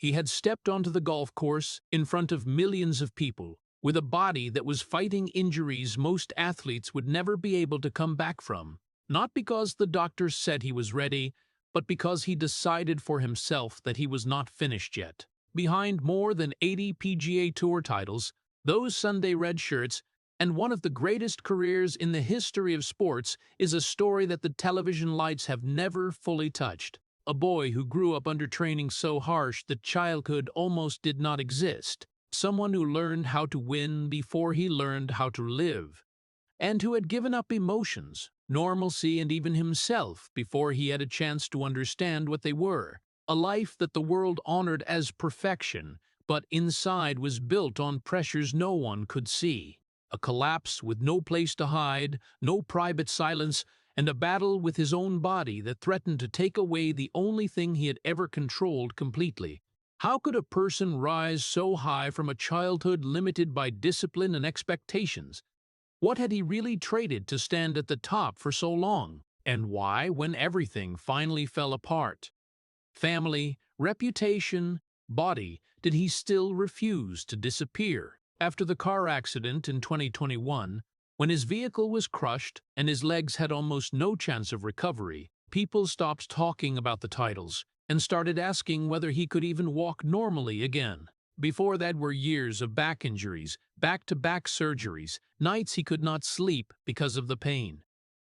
He had stepped onto the golf course in front of millions of people, with a body that was fighting injuries most athletes would never be able to come back from. Not because the doctors said he was ready, but because he decided for himself that he was not finished yet. Behind more than 80 PGA Tour titles, those Sunday red shirts, and one of the greatest careers in the history of sports is a story that the television lights have never fully touched. A boy who grew up under training so harsh that childhood almost did not exist. Someone who learned how to win before he learned how to live. And who had given up emotions, normalcy, and even himself before he had a chance to understand what they were. A life that the world honored as perfection, but inside was built on pressures no one could see. A collapse with no place to hide, no private silence, and a battle with his own body that threatened to take away the only thing he had ever controlled completely. How could a person rise so high from a childhood limited by discipline and expectations? What had he really traded to stand at the top for so long? And why, when everything finally fell apart? Family, reputation, body, did he still refuse to disappear? After the car accident in 2021, when his vehicle was crushed and his legs had almost no chance of recovery, people stopped talking about the titles and started asking whether he could even walk normally again. Before that were years of back injuries, back-to-back surgeries, nights he could not sleep because of the pain.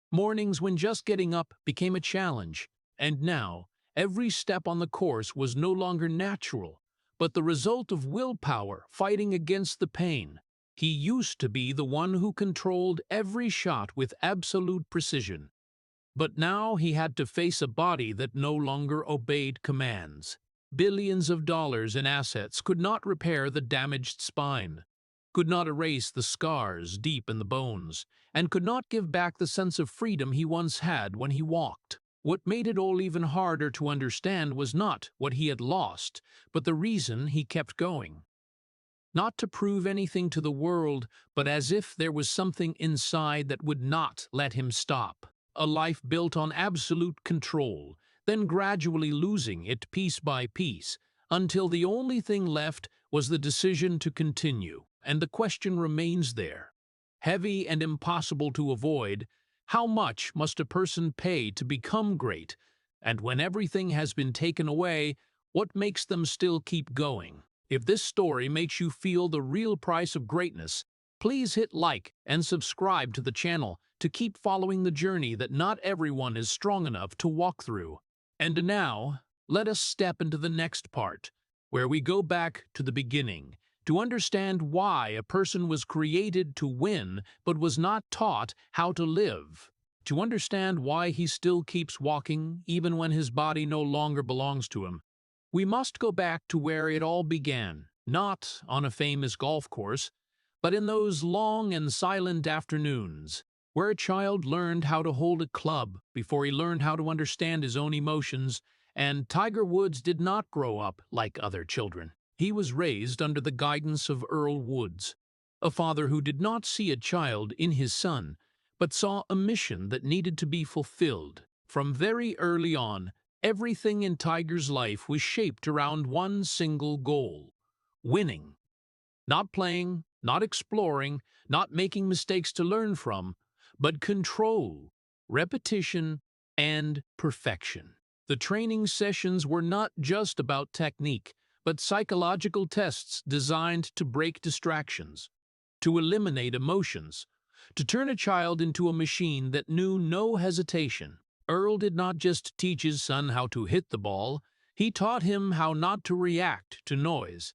Mornings when just getting up became a challenge, and now, every step on the course was no longer natural, but the result of willpower fighting against the pain. He used to be the one who controlled every shot with absolute precision. But now he had to face a body that no longer obeyed commands. Billions of dollars in assets could not repair the damaged spine, could not erase the scars deep in the bones, and could not give back the sense of freedom he once had when he walked. What made it all even harder to understand was not what he had lost, but the reason he kept going. Not to prove anything to the world, but as if there was something inside that would not let him stop. A life built on absolute control, then gradually losing it piece by piece, until the only thing left was the decision to continue. And the question remains there, heavy and impossible to avoid: how much must a person pay to become great? And when everything has been taken away, what makes them still keep going? If this story makes you feel the real price of greatness, please hit like and subscribe to the channel to keep following the journey that not everyone is strong enough to walk through. And now, let us step into the next part, where we go back to the beginning, to understand why a person was created to win but was not taught how to live. To understand why he still keeps walking even when his body no longer belongs to him. We must go back to where it all began, not on a famous golf course, but in those long and silent afternoons, where a child learned how to hold a club before he learned how to understand his own emotions. And Tiger Woods did not grow up like other children. He was raised under the guidance of Earl Woods, a father who did not see a child in his son, but saw a mission that needed to be fulfilled. From very early on, everything in Tiger's life was shaped around one single goal: winning. Not playing, not exploring, not making mistakes to learn from, but control, repetition, and perfection. The training sessions were not just about technique, but psychological tests designed to break distractions, to eliminate emotions, to turn a child into a machine that knew no hesitation. Earl did not just teach his son how to hit the ball, he taught him how not to react to noise,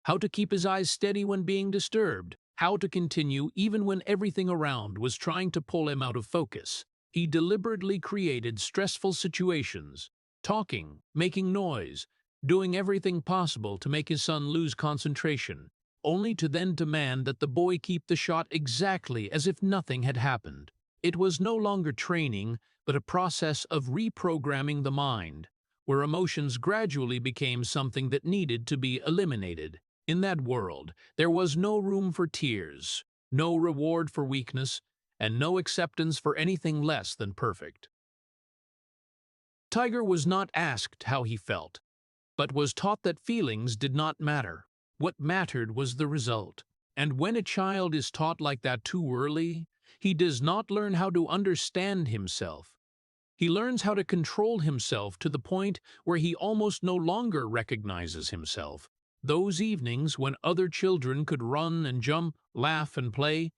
how to keep his eyes steady when being disturbed, how to continue even when everything around was trying to pull him out of focus. He deliberately created stressful situations, talking, making noise, doing everything possible to make his son lose concentration, only to then demand that the boy keep the shot exactly as if nothing had happened. It was no longer training, but a process of reprogramming the mind, where emotions gradually became something that needed to be eliminated. In that world, there was no room for tears, no reward for weakness, and no acceptance for anything less than perfect. Tiger was not asked how he felt. but was taught that feelings did not matter. What mattered was the result. And when a child is taught like that too early, he does not learn how to understand himself. He learns how to control himself to the point where he almost no longer recognizes himself. Those evenings when other children could run and jump, laugh and play,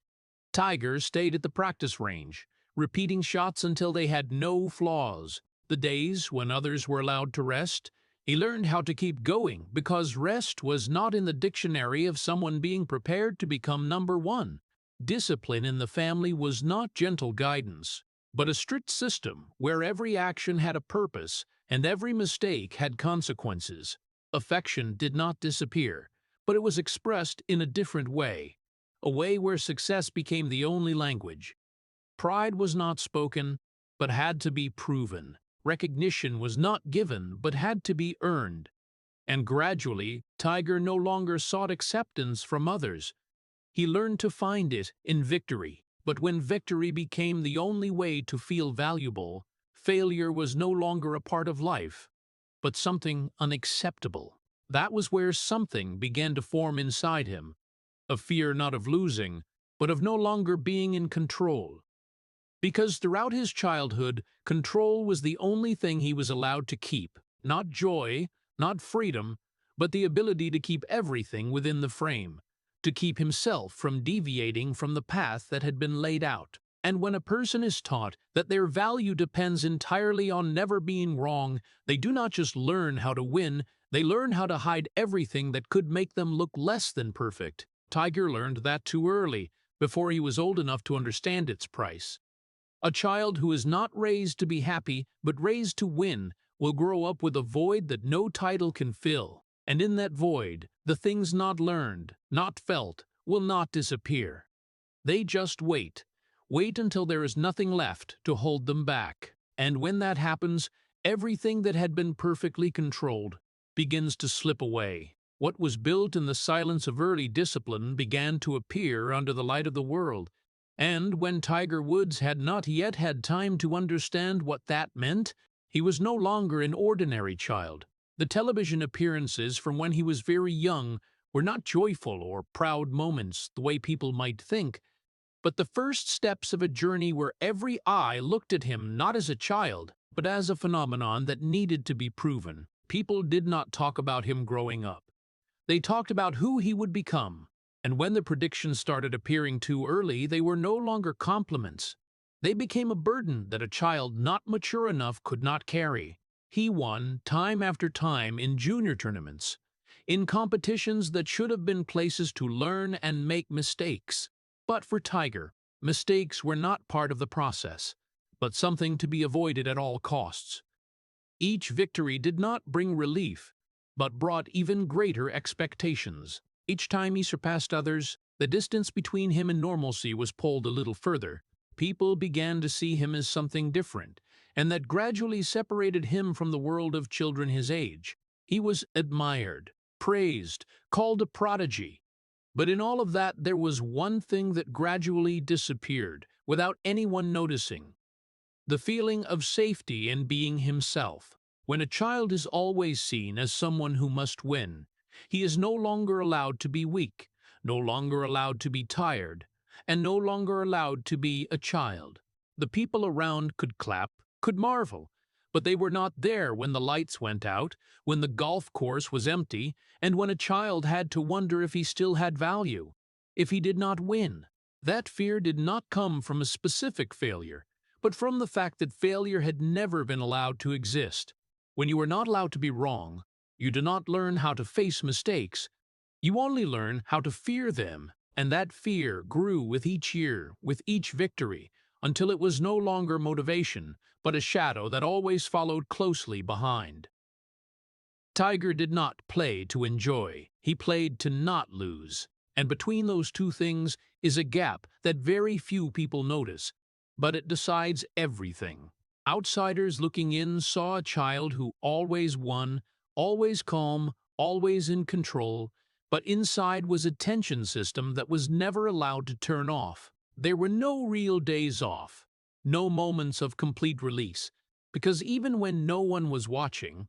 Tiger stayed at the practice range, repeating shots until they had no flaws. The days when others were allowed to rest, he learned how to keep going because rest was not in the dictionary of someone being prepared to become number one. Discipline in the family was not gentle guidance, but a strict system where every action had a purpose and every mistake had consequences. Affection did not disappear, but it was expressed in a different way, a way where success became the only language. Pride was not spoken, but had to be proven. Recognition was not given, but had to be earned. And gradually, Tiger no longer sought acceptance from others. He learned to find it in victory. But when victory became the only way to feel valuable, failure was no longer a part of life, but something unacceptable. That was where something began to form inside him, a fear not of losing, but of no longer being in control. Because throughout his childhood, control was the only thing he was allowed to keep, not joy, not freedom, but the ability to keep everything within the frame, to keep himself from deviating from the path that had been laid out. And when a person is taught that their value depends entirely on never being wrong, they do not just learn how to win, they learn how to hide everything that could make them look less than perfect. Tiger learned that too early, before he was old enough to understand its price. A child who is not raised to be happy, but raised to win, will grow up with a void that no title can fill. And in that void, the things not learned, not felt, will not disappear. They just wait. Wait until there is nothing left to hold them back. And when that happens, everything that had been perfectly controlled begins to slip away. What was built in the silence of early discipline began to appear under the light of the world. And when Tiger Woods had not yet had time to understand what that meant, he was no longer an ordinary child. The television appearances from when he was very young were not joyful or proud moments the way people might think, but the first steps of a journey where every eye looked at him not as a child, but as a phenomenon that needed to be proven. People did not talk about him growing up. They talked about who he would become. And when the predictions started appearing too early, they were no longer compliments. They became a burden that a child not mature enough could not carry. He won time after time in junior tournaments, in competitions that should have been places to learn and make mistakes. But for Tiger, mistakes were not part of the process, but something to be avoided at all costs. Each victory did not bring relief, but brought even greater expectations. Each time he surpassed others, the distance between him and normalcy was pulled a little further. People began to see him as something different, and that gradually separated him from the world of children his age. He was admired, praised, called a prodigy. But in all of that, there was one thing that gradually disappeared, without anyone noticing: the feeling of safety in being himself. When a child is always seen as someone who must win, he is no longer allowed to be weak, no longer allowed to be tired, and no longer allowed to be a child. The people around could clap, could marvel, but they were not there when the lights went out, when the golf course was empty, and when a child had to wonder if he still had value, if he did not win. That fear did not come from a specific failure, but from the fact that failure had never been allowed to exist. When you are not allowed to be wrong, you do not learn how to face mistakes. You only learn how to fear them, and that fear grew with each year, with each victory, until it was no longer motivation, but a shadow that always followed closely behind. Tiger did not play to enjoy, he played to not lose. And between those two things is a gap that very few people notice, but it decides everything. Outsiders looking in saw a child who always won, always calm, always in control, but inside was a tension system that was never allowed to turn off. There were no real days off, no moments of complete release, because even when no one was watching,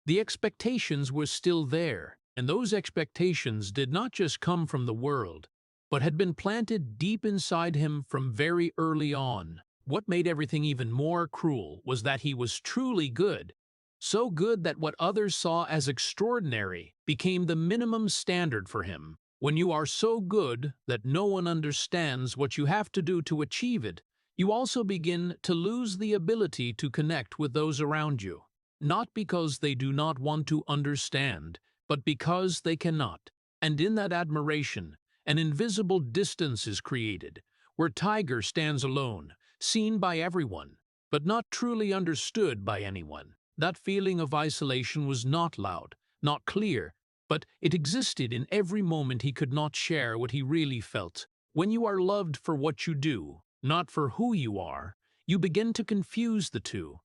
The expectations were still there, and those expectations did not just come from the world, but had been planted deep inside him from very early on. What made everything even more cruel was that he was truly good, so good that what others saw as extraordinary became the minimum standard for him. When you are so good that no one understands what you have to do to achieve it, you also begin to lose the ability to connect with those around you. Not because they do not want to understand, but because they cannot. And in that admiration, an invisible distance is created, where Tiger stands alone, seen by everyone, but not truly understood by anyone. That feeling of isolation was not loud, not clear, but it existed in every moment he could not share what he really felt. When you are loved for what you do, not for who you are, you begin to confuse the two.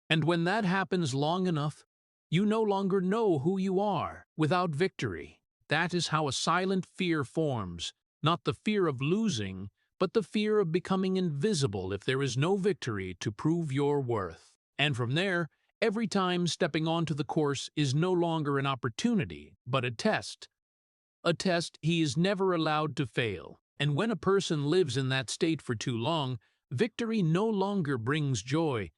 And when that happens long enough, you no longer know who you are without victory. That is how a silent fear forms, not the fear of losing, but the fear of becoming invisible if there is no victory to prove your worth. And from there, every time stepping onto the course is no longer an opportunity, but a test. A test he is never allowed to fail. And when a person lives in that state for too long, victory no longer brings joy.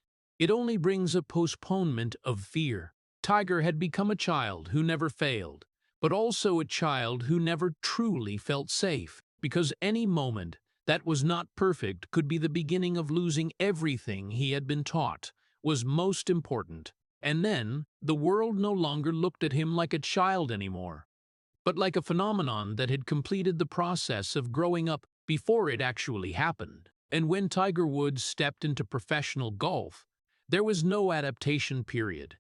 It only brings a postponement of fear. Tiger had become a child who never failed, but also a child who never truly felt safe, because any moment that was not perfect could be the beginning of losing everything he had been taught was most important. And then, the world no longer looked at him like a child anymore, but like a phenomenon that had completed the process of growing up before it actually happened. And when Tiger Woods stepped into professional golf, there was no adaptation period,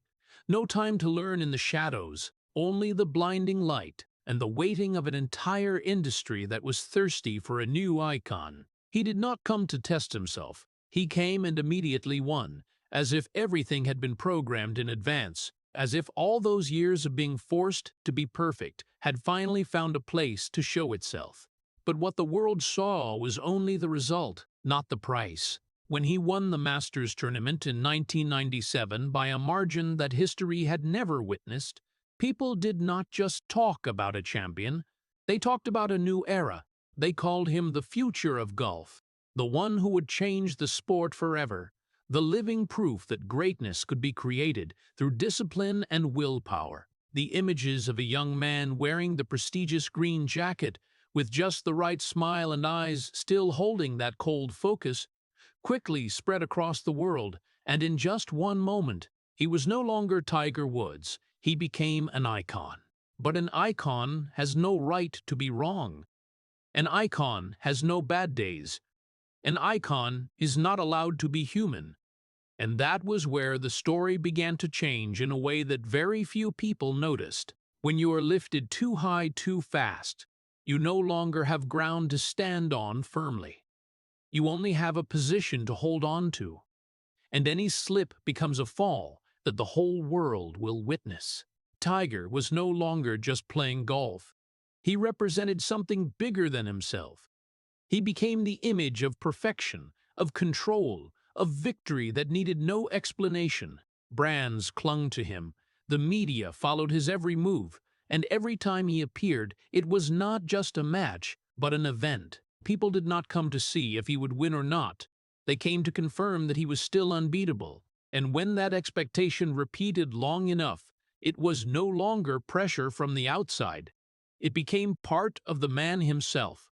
no time to learn in the shadows, only the blinding light and the waiting of an entire industry that was thirsty for a new icon. He did not come to test himself. He came and immediately won, as if everything had been programmed in advance, as if all those years of being forced to be perfect had finally found a place to show itself. But what the world saw was only the result, not the price. When he won the Masters tournament in 1997 by a margin that history had never witnessed, people did not just talk about a champion, they talked about a new era. They called him the future of golf, the one who would change the sport forever, the living proof that greatness could be created through discipline and willpower. The images of a young man wearing the prestigious green jacket, with just the right smile and eyes still holding that cold focus, quickly spread across the world, and in just one moment, he was no longer Tiger Woods. He became an icon. But an icon has no right to be wrong. An icon has no bad days. An icon is not allowed to be human. And that was where the story began to change in a way that very few people noticed. When you are lifted too high too fast, you no longer have ground to stand on firmly. You only have a position to hold on to, and any slip becomes a fall that the whole world will witness. Tiger was no longer just playing golf. He represented something bigger than himself. He became the image of perfection, of control, of victory that needed no explanation. Brands clung to him. The media followed his every move, and every time he appeared, it was not just a match, but an event. People did not come to see if he would win or not. They came to confirm that he was still unbeatable. And when that expectation repeated long enough, it was no longer pressure from the outside. It became part of the man himself.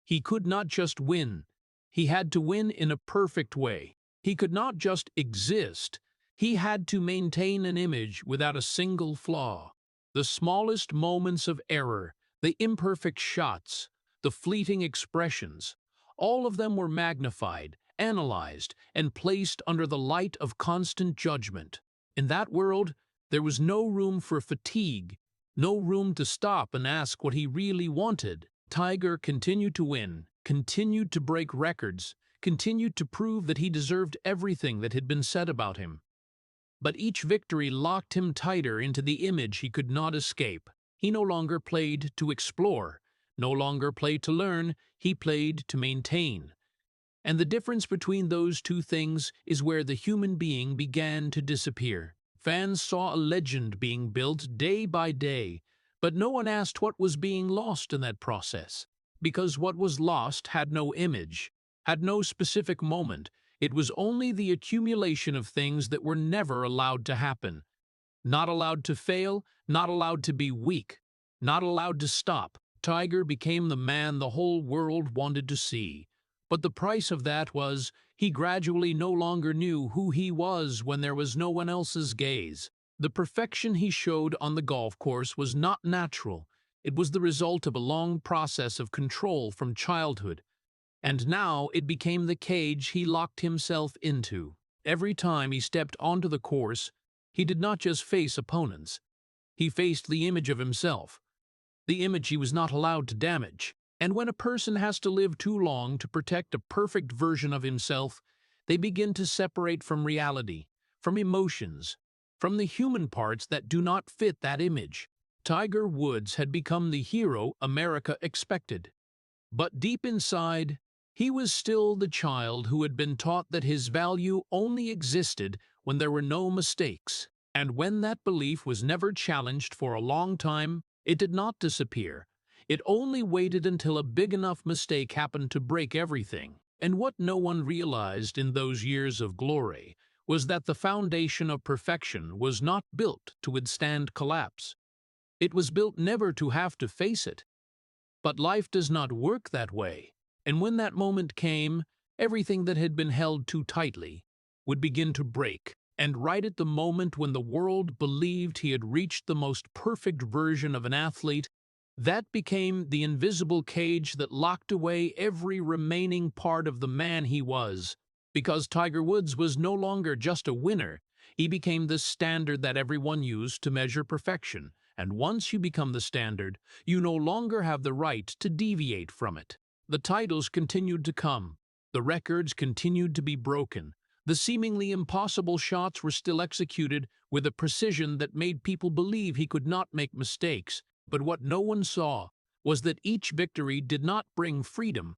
He could not just win. He had to win in a perfect way. He could not just exist. He had to maintain an image without a single flaw. The smallest moments of error, the imperfect shots, the fleeting expressions, all of them were magnified, analyzed, and placed under the light of constant judgment. In that world, there was no room for fatigue, no room to stop and ask what he really wanted. Tiger continued to win, continued to break records, continued to prove that he deserved everything that had been said about him. But each victory locked him tighter into the image he could not escape. He no longer played to explore, no longer played to learn, he played to maintain. And the difference between those two things is where the human being began to disappear. Fans saw a legend being built day by day, but no one asked what was being lost in that process. Because what was lost had no image, had no specific moment. It was only the accumulation of things that were never allowed to happen. Not allowed to fail, not allowed to be weak, not allowed to stop. Tiger became the man the whole world wanted to see. But the price of that was he gradually no longer knew who he was when there was no one else's gaze. The perfection he showed on the golf course was not natural. It was the result of a long process of control from childhood. And now it became the cage he locked himself into. Every time he stepped onto the course, he did not just face opponents. He faced the image of himself, the image he was not allowed to damage. And when a person has to live too long to protect a perfect version of himself, they begin to separate from reality, from emotions, from the human parts that do not fit that image. Tiger Woods had become the hero America expected. But deep inside, he was still the child who had been taught that his value only existed when there were no mistakes. And when that belief was never challenged for a long time, it did not disappear. It only waited until a big enough mistake happened to break everything. And what no one realized in those years of glory was that the foundation of perfection was not built to withstand collapse. It was built never to have to face it. But life does not work that way, and when that moment came, everything that had been held too tightly would begin to break. And right at the moment when the world believed he had reached the most perfect version of an athlete, that became the invisible cage that locked away every remaining part of the man he was. Because Tiger Woods was no longer just a winner, he became the standard that everyone used to measure perfection. And once you become the standard, you no longer have the right to deviate from it. The titles continued to come. The records continued to be broken. The seemingly impossible shots were still executed with a precision that made people believe he could not make mistakes. But what no one saw was that each victory did not bring freedom.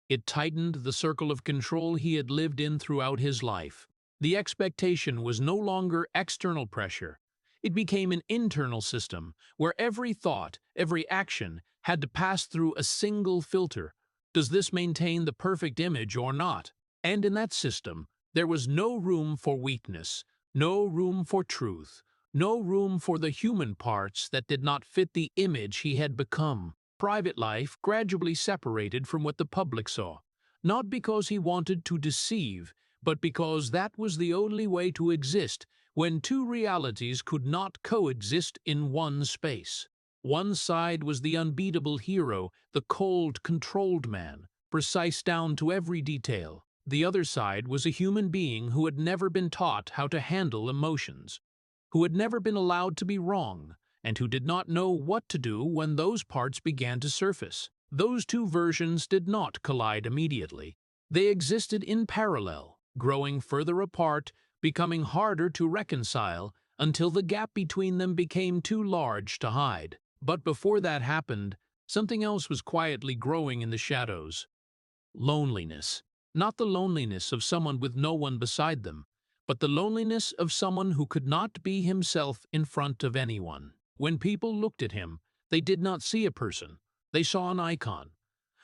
It tightened the circle of control he had lived in throughout his life. The expectation was no longer external pressure. It became an internal system where every thought, every action had to pass through a single filter. Does this maintain the perfect image or not? And in that system, there was no room for weakness, no room for truth, no room for the human parts that did not fit the image he had become. Private life gradually separated from what the public saw, not because he wanted to deceive, but because that was the only way to exist when two realities could not coexist in one space. One side was the unbeatable hero, the cold, controlled man, precise down to every detail. The other side was a human being who had never been taught how to handle emotions, who had never been allowed to be wrong, and who did not know what to do when those parts began to surface. Those two versions did not collide immediately. They existed in parallel, growing further apart, becoming harder to reconcile, until the gap between them became too large to hide. But before that happened, something else was quietly growing in the shadows. Loneliness. Not the loneliness of someone with no one beside them, but the loneliness of someone who could not be himself in front of anyone. When people looked at him, they did not see a person, they saw an icon.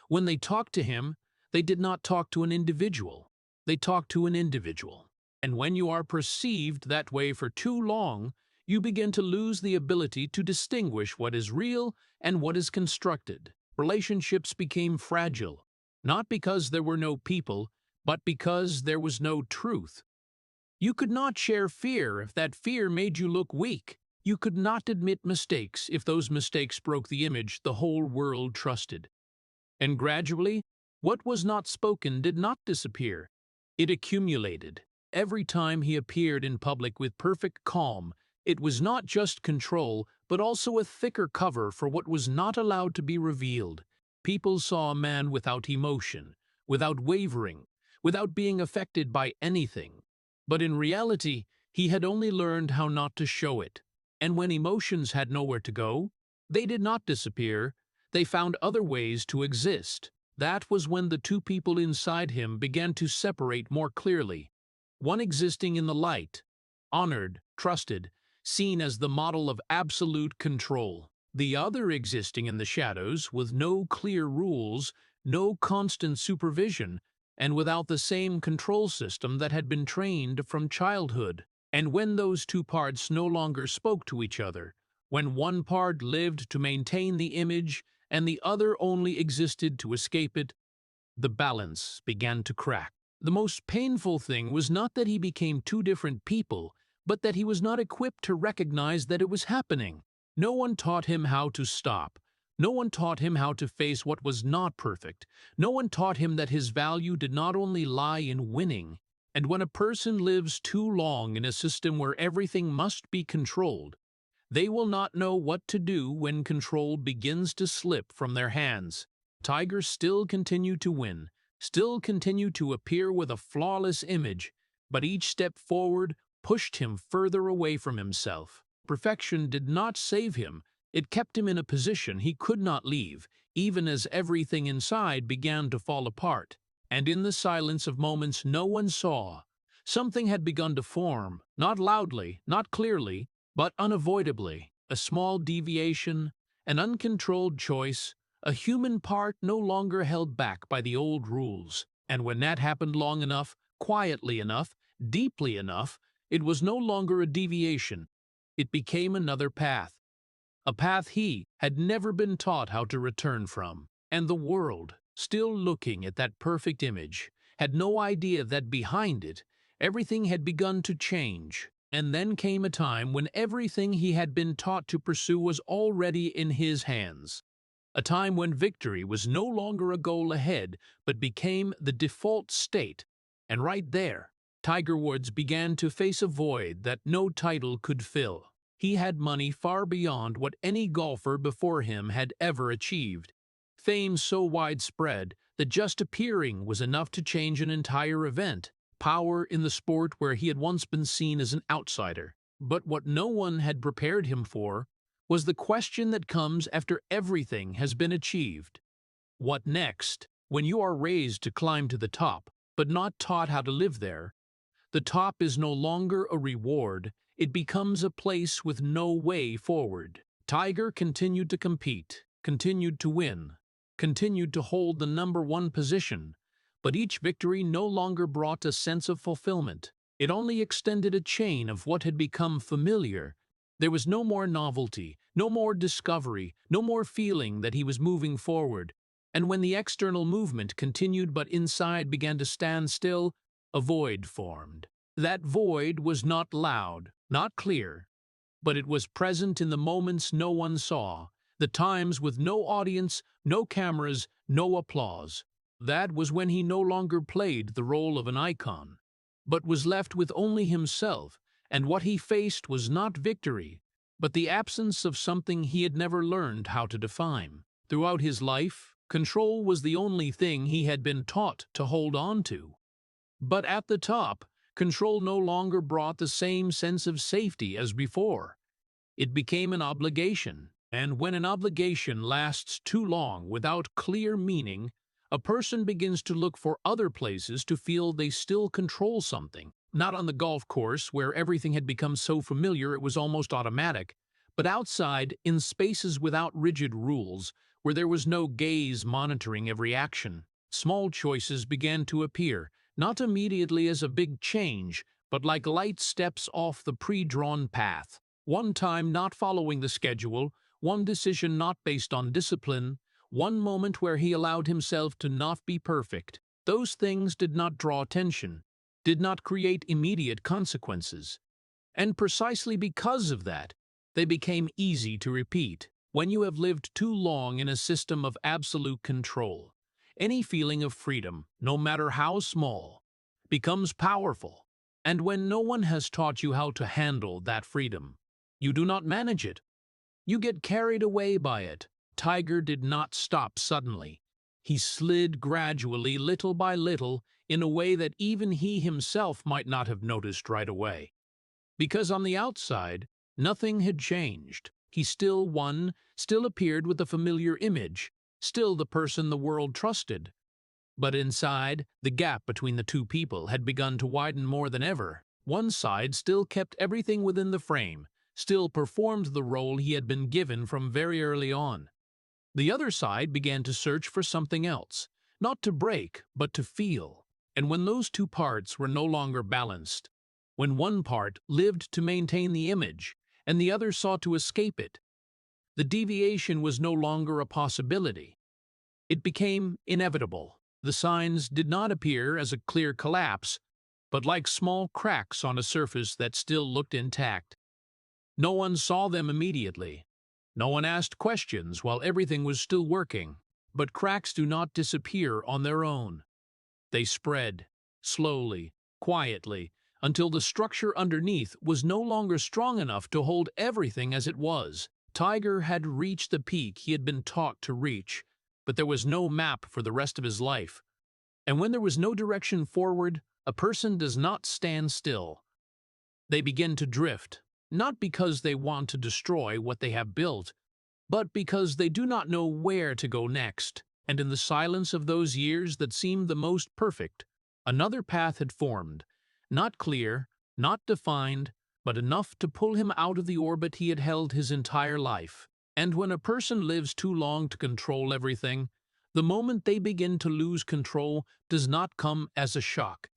When they talked to him, they did not talk to an individual, they talked to an individual. And when you are perceived that way for too long, you begin to lose the ability to distinguish what is real and what is constructed. Relationships became fragile, not because there were no people, but because there was no truth. You could not share fear if that fear made you look weak. You could not admit mistakes if those mistakes broke the image the whole world trusted. And gradually, what was not spoken did not disappear. It accumulated. Every time he appeared in public with perfect calm, it was not just control, but also a thicker cover for what was not allowed to be revealed. People saw a man without emotion, without wavering, without being affected by anything. But in reality, he had only learned how not to show it. And when emotions had nowhere to go, they did not disappear. They found other ways to exist. That was when the two people inside him began to separate more clearly. One existing in the light, honored, trusted, seen as the model of absolute control. The other existing in the shadows with no clear rules, no constant supervision, and without the same control system that had been trained from childhood. And when those two parts no longer spoke to each other, when one part lived to maintain the image and the other only existed to escape it, the balance began to crack. The most painful thing was not that he became two different people, but that he was not equipped to recognize that it was happening. No one taught him how to stop. No one taught him how to face what was not perfect. No one taught him that his value did not only lie in winning. And when a person lives too long in a system where everything must be controlled, they will not know what to do when control begins to slip from their hands. Tiger still continued to win, still continued to appear with a flawless image, but each step forward pushed him further away from himself. Perfection did not save him, it kept him in a position he could not leave, even as everything inside began to fall apart. And in the silence of moments no one saw, something had begun to form, not loudly, not clearly, but unavoidably. A small deviation, an uncontrolled choice, a human part no longer held back by the old rules. And when that happened long enough, quietly enough, deeply enough, it was no longer a deviation. It became another path. A path he had never been taught how to return from. And the world, still looking at that perfect image, had no idea that behind it, everything had begun to change. And then came a time when everything he had been taught to pursue was already in his hands. A time when victory was no longer a goal ahead, but became the default state. And right there, Tiger Woods began to face a void that no title could fill. He had money far beyond what any golfer before him had ever achieved. Fame so widespread that just appearing was enough to change an entire event. Power in the sport where he had once been seen as an outsider. But what no one had prepared him for was the question that comes after everything has been achieved. What next? When you are raised to climb to the top, but not taught how to live there, the top is no longer a reward, it becomes a place with no way forward. Tiger continued to compete, continued to win, continued to hold the #1 position, but each victory no longer brought a sense of fulfillment. It only extended a chain of what had become familiar. There was no more novelty, no more discovery, no more feeling that he was moving forward. And when the external movement continued but inside began to stand still, a void formed. That void was not loud, not clear, but it was present in the moments no one saw, the times with no audience, no cameras, no applause. That was when he no longer played the role of an icon, but was left with only himself, and what he faced was not victory, but the absence of something he had never learned how to define. Throughout his life, control was the only thing he had been taught to hold on to. But at the top, control no longer brought the same sense of safety as before. It became an obligation, and when an obligation lasts too long without clear meaning, a person begins to look for other places to feel they still control something. Not on the golf course, where everything had become so familiar it was almost automatic, but outside, in spaces without rigid rules, where there was no gaze monitoring every action. Small choices began to appear, not immediately as a big change, but like light steps off the pre-drawn path. One time not following the schedule, one decision not based on discipline, one moment where he allowed himself to not be perfect. Those things did not draw attention, did not create immediate consequences. And precisely because of that, they became easy to repeat. When you have lived too long in a system of absolute control, any feeling of freedom, no matter how small, becomes powerful. And when no one has taught you how to handle that freedom, you do not manage it. You get carried away by it. Tiger did not stop suddenly. He slid gradually, little by little, in a way that even he himself might not have noticed right away. Because on the outside, nothing had changed. He still won, still appeared with a familiar image, still the person the world trusted. But inside, the gap between the two people had begun to widen more than ever. One side still kept everything within the frame, still performed the role he had been given from very early on. The other side began to search for something else, not to break, but to feel. And when those two parts were no longer balanced, when one part lived to maintain the image, and the other sought to escape it, the deviation was no longer a possibility. It became inevitable. The signs did not appear as a clear collapse, but like small cracks on a surface that still looked intact. No one saw them immediately. No one asked questions while everything was still working. But cracks do not disappear on their own. They spread, slowly, quietly, until the structure underneath was no longer strong enough to hold everything as it was. Tiger had reached the peak he had been taught to reach, but there was no map for the rest of his life. And when there was no direction forward, a person does not stand still. They begin to drift, not because they want to destroy what they have built, but because they do not know where to go next. And in the silence of those years that seemed the most perfect, another path had formed, not clear, not defined, but enough to pull him out of the orbit he had held his entire life. And when a person lives too long to control everything, the moment they begin to lose control does not come as a shock.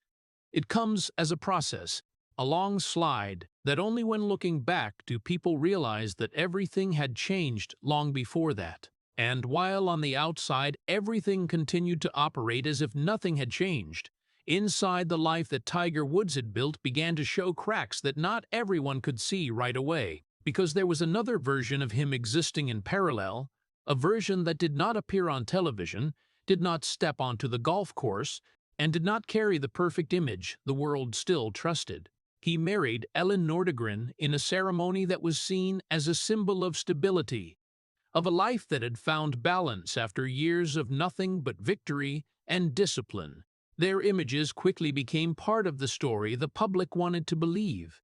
It comes as a process, a long slide that only when looking back do people realize that everything had changed long before that. And while on the outside everything continued to operate as if nothing had changed, inside the life that Tiger Woods had built began to show cracks that not everyone could see right away, because there was another version of him existing in parallel, a version that did not appear on television, did not step onto the golf course, and did not carry the perfect image the world still trusted. He married Ellen Nordegren in a ceremony that was seen as a symbol of stability, of a life that had found balance after years of nothing but victory and discipline. Their images quickly became part of the story the public wanted to believe.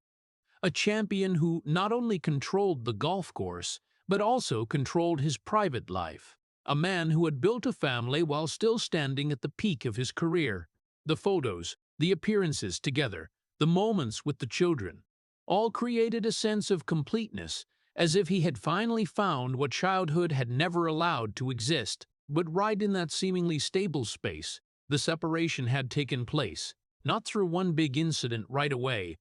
A champion who not only controlled the golf course, but also controlled his private life. A man who had built a family while still standing at the peak of his career. The photos, the appearances together, the moments with the children, all created a sense of completeness, as if he had finally found what childhood had never allowed to exist. But right in that seemingly stable space, the separation had taken place, not through one big incident right away,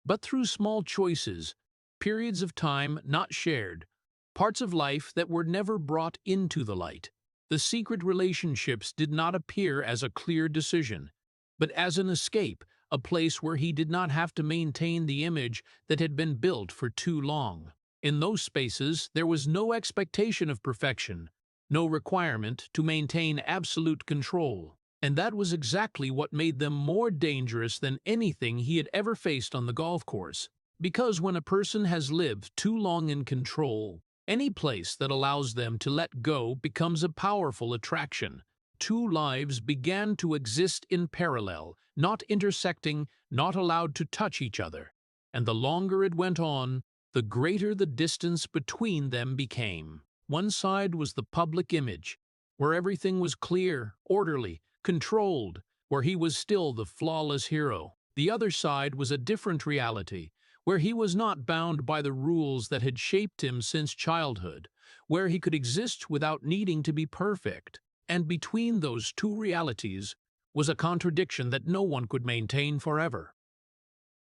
but through small choices, periods of time not shared, parts of life that were never brought into the light. The secret relationships did not appear as a clear decision, but as an escape, a place where he did not have to maintain the image that had been built for too long. In those spaces, there was no expectation of perfection, no requirement to maintain absolute control. And that was exactly what made them more dangerous than anything he had ever faced on the golf course. Because when a person has lived too long in control, any place that allows them to let go becomes a powerful attraction. Two lives began to exist in parallel, not intersecting, not allowed to touch each other. And the longer it went on, the greater the distance between them became. One side was the public image, where everything was clear, orderly, controlled, where he was still the flawless hero. The other side was a different reality, where he was not bound by the rules that had shaped him since childhood, where he could exist without needing to be perfect. And between those two realities was a contradiction that no one could maintain forever.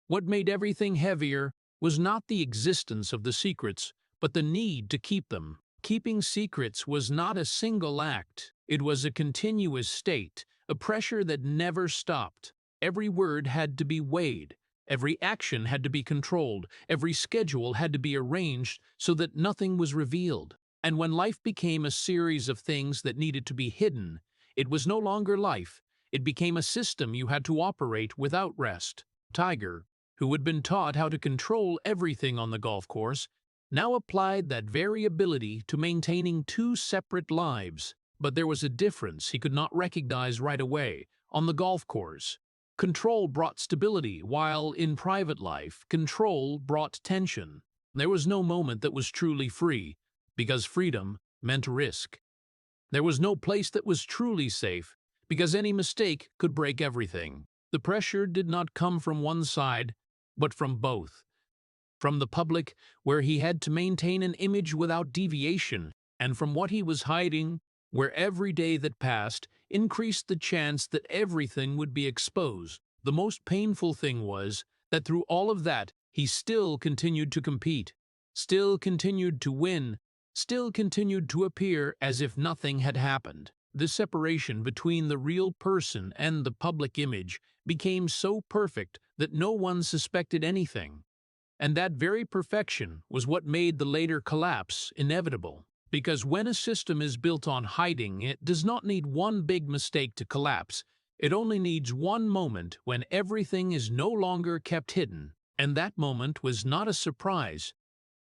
What made everything heavier was not the existence of the secrets, but the need to keep them. Keeping secrets was not a single act. It was a continuous state, a pressure that never stopped. Every word had to be weighed, every action had to be controlled, every schedule had to be arranged so that nothing was revealed. And when life became a series of things that needed to be hidden, it was no longer life. It became a system you had to operate without rest. Tiger, who had been taught how to control everything on the golf course, now applied that very ability to maintaining two separate lives. But there was a difference he could not recognize right away. On the golf course, control brought stability, while in private life, control brought tension. There was no moment that was truly free, because freedom meant risk. There was no place that was truly safe, because any mistake could break everything. The pressure did not come from one side, but from both. From the public, where he had to maintain an image without deviation, and from what he was hiding, where every day that passed increased the chance that everything would be exposed. The most painful thing was that through all of that, he still continued to compete, still continued to win, still continued to appear as if nothing had happened. The separation between the real person and the public image became so perfect that no one suspected anything. And that very perfection was what made the later collapse inevitable. Because when a system is built on hiding, it does not need one big mistake to collapse. It only needs one moment when everything is no longer kept hidden. And that moment was not a surprise.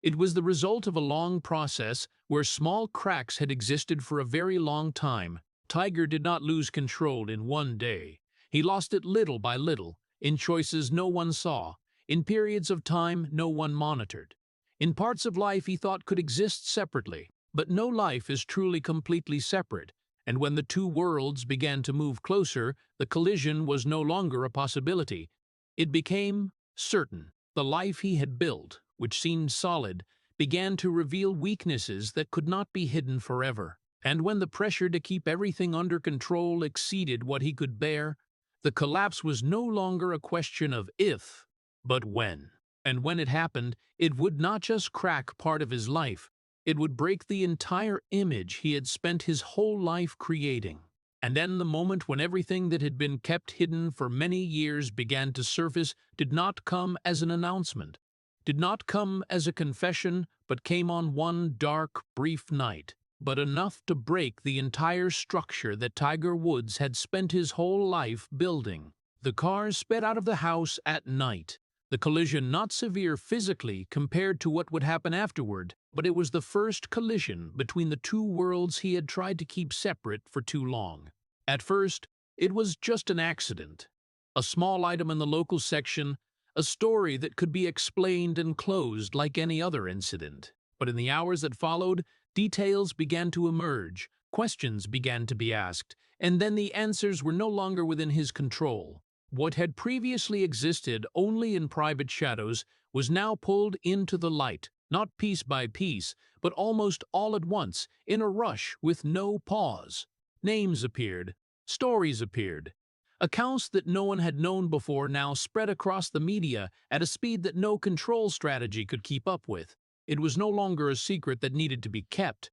It was the result of a long process where small cracks had existed for a very long time. Tiger did not lose control in one day. He lost it little by little, in choices no one saw, in periods of time no one monitored, in parts of life he thought could exist separately. But no life is truly completely separate, and when the two worlds began to move closer, the collision was no longer a possibility. It became certain. The life he had built, which seemed solid, began to reveal weaknesses that could not be hidden forever. And when the pressure to keep everything under control exceeded what he could bear, the collapse was no longer a question of if, but when. And when it happened, it would not just crack part of his life, it would break the entire image he had spent his whole life creating. And then the moment when everything that had been kept hidden for many years began to surface did not come as an announcement, did not come as a confession, but came on one dark, brief night, but enough to break the entire structure that Tiger Woods had spent his whole life building. The cars sped out of the house at night. The collision not severe physically compared to what would happen afterward, but it was the first collision between the two worlds he had tried to keep separate for too long. At first, it was just an accident, a small item in the local section, a story that could be explained and closed like any other incident. But in the hours that followed, details began to emerge, questions began to be asked, and then the answers were no longer within his control. What had previously existed only in private shadows was now pulled into the light, not piece by piece, but almost all at once, in a rush with no pause. Names appeared, stories appeared. Accounts that no one had known before now spread across the media at a speed that no control strategy could keep up with. It was no longer a secret that needed to be kept,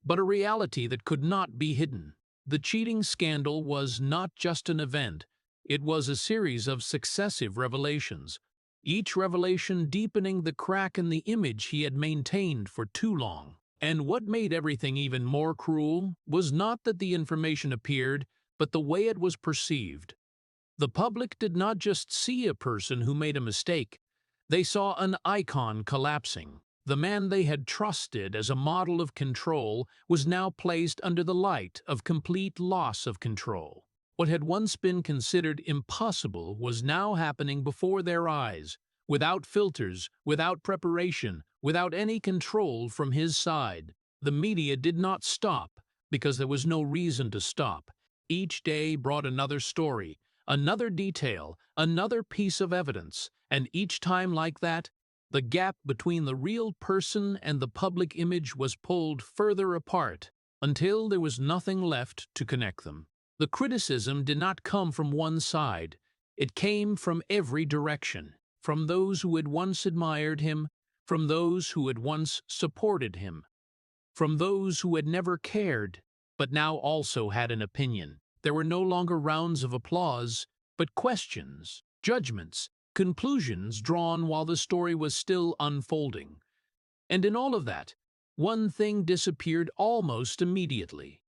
but a reality that could not be hidden. The cheating scandal was not just an event. It was a series of successive revelations, each revelation deepening the crack in the image he had maintained for too long. And what made everything even more cruel was not that the information appeared, but the way it was perceived. The public did not just see a person who made a mistake, they saw an icon collapsing. The man they had trusted as a model of control was now placed under the light of complete loss of control. What had once been considered impossible was now happening before their eyes, without filters, without preparation, without any control from his side. The media did not stop, because there was no reason to stop. Each day brought another story, another detail, another piece of evidence, and each time like that, the gap between the real person and the public image was pulled further apart, until there was nothing left to connect them. The criticism did not come from one side. It came from every direction, from those who had once admired him, from those who had once supported him, from those who had never cared, but now also had an opinion. There were no longer rounds of applause, but questions, judgments, conclusions drawn while the story was still unfolding. And in all of that, one thing disappeared almost immediately: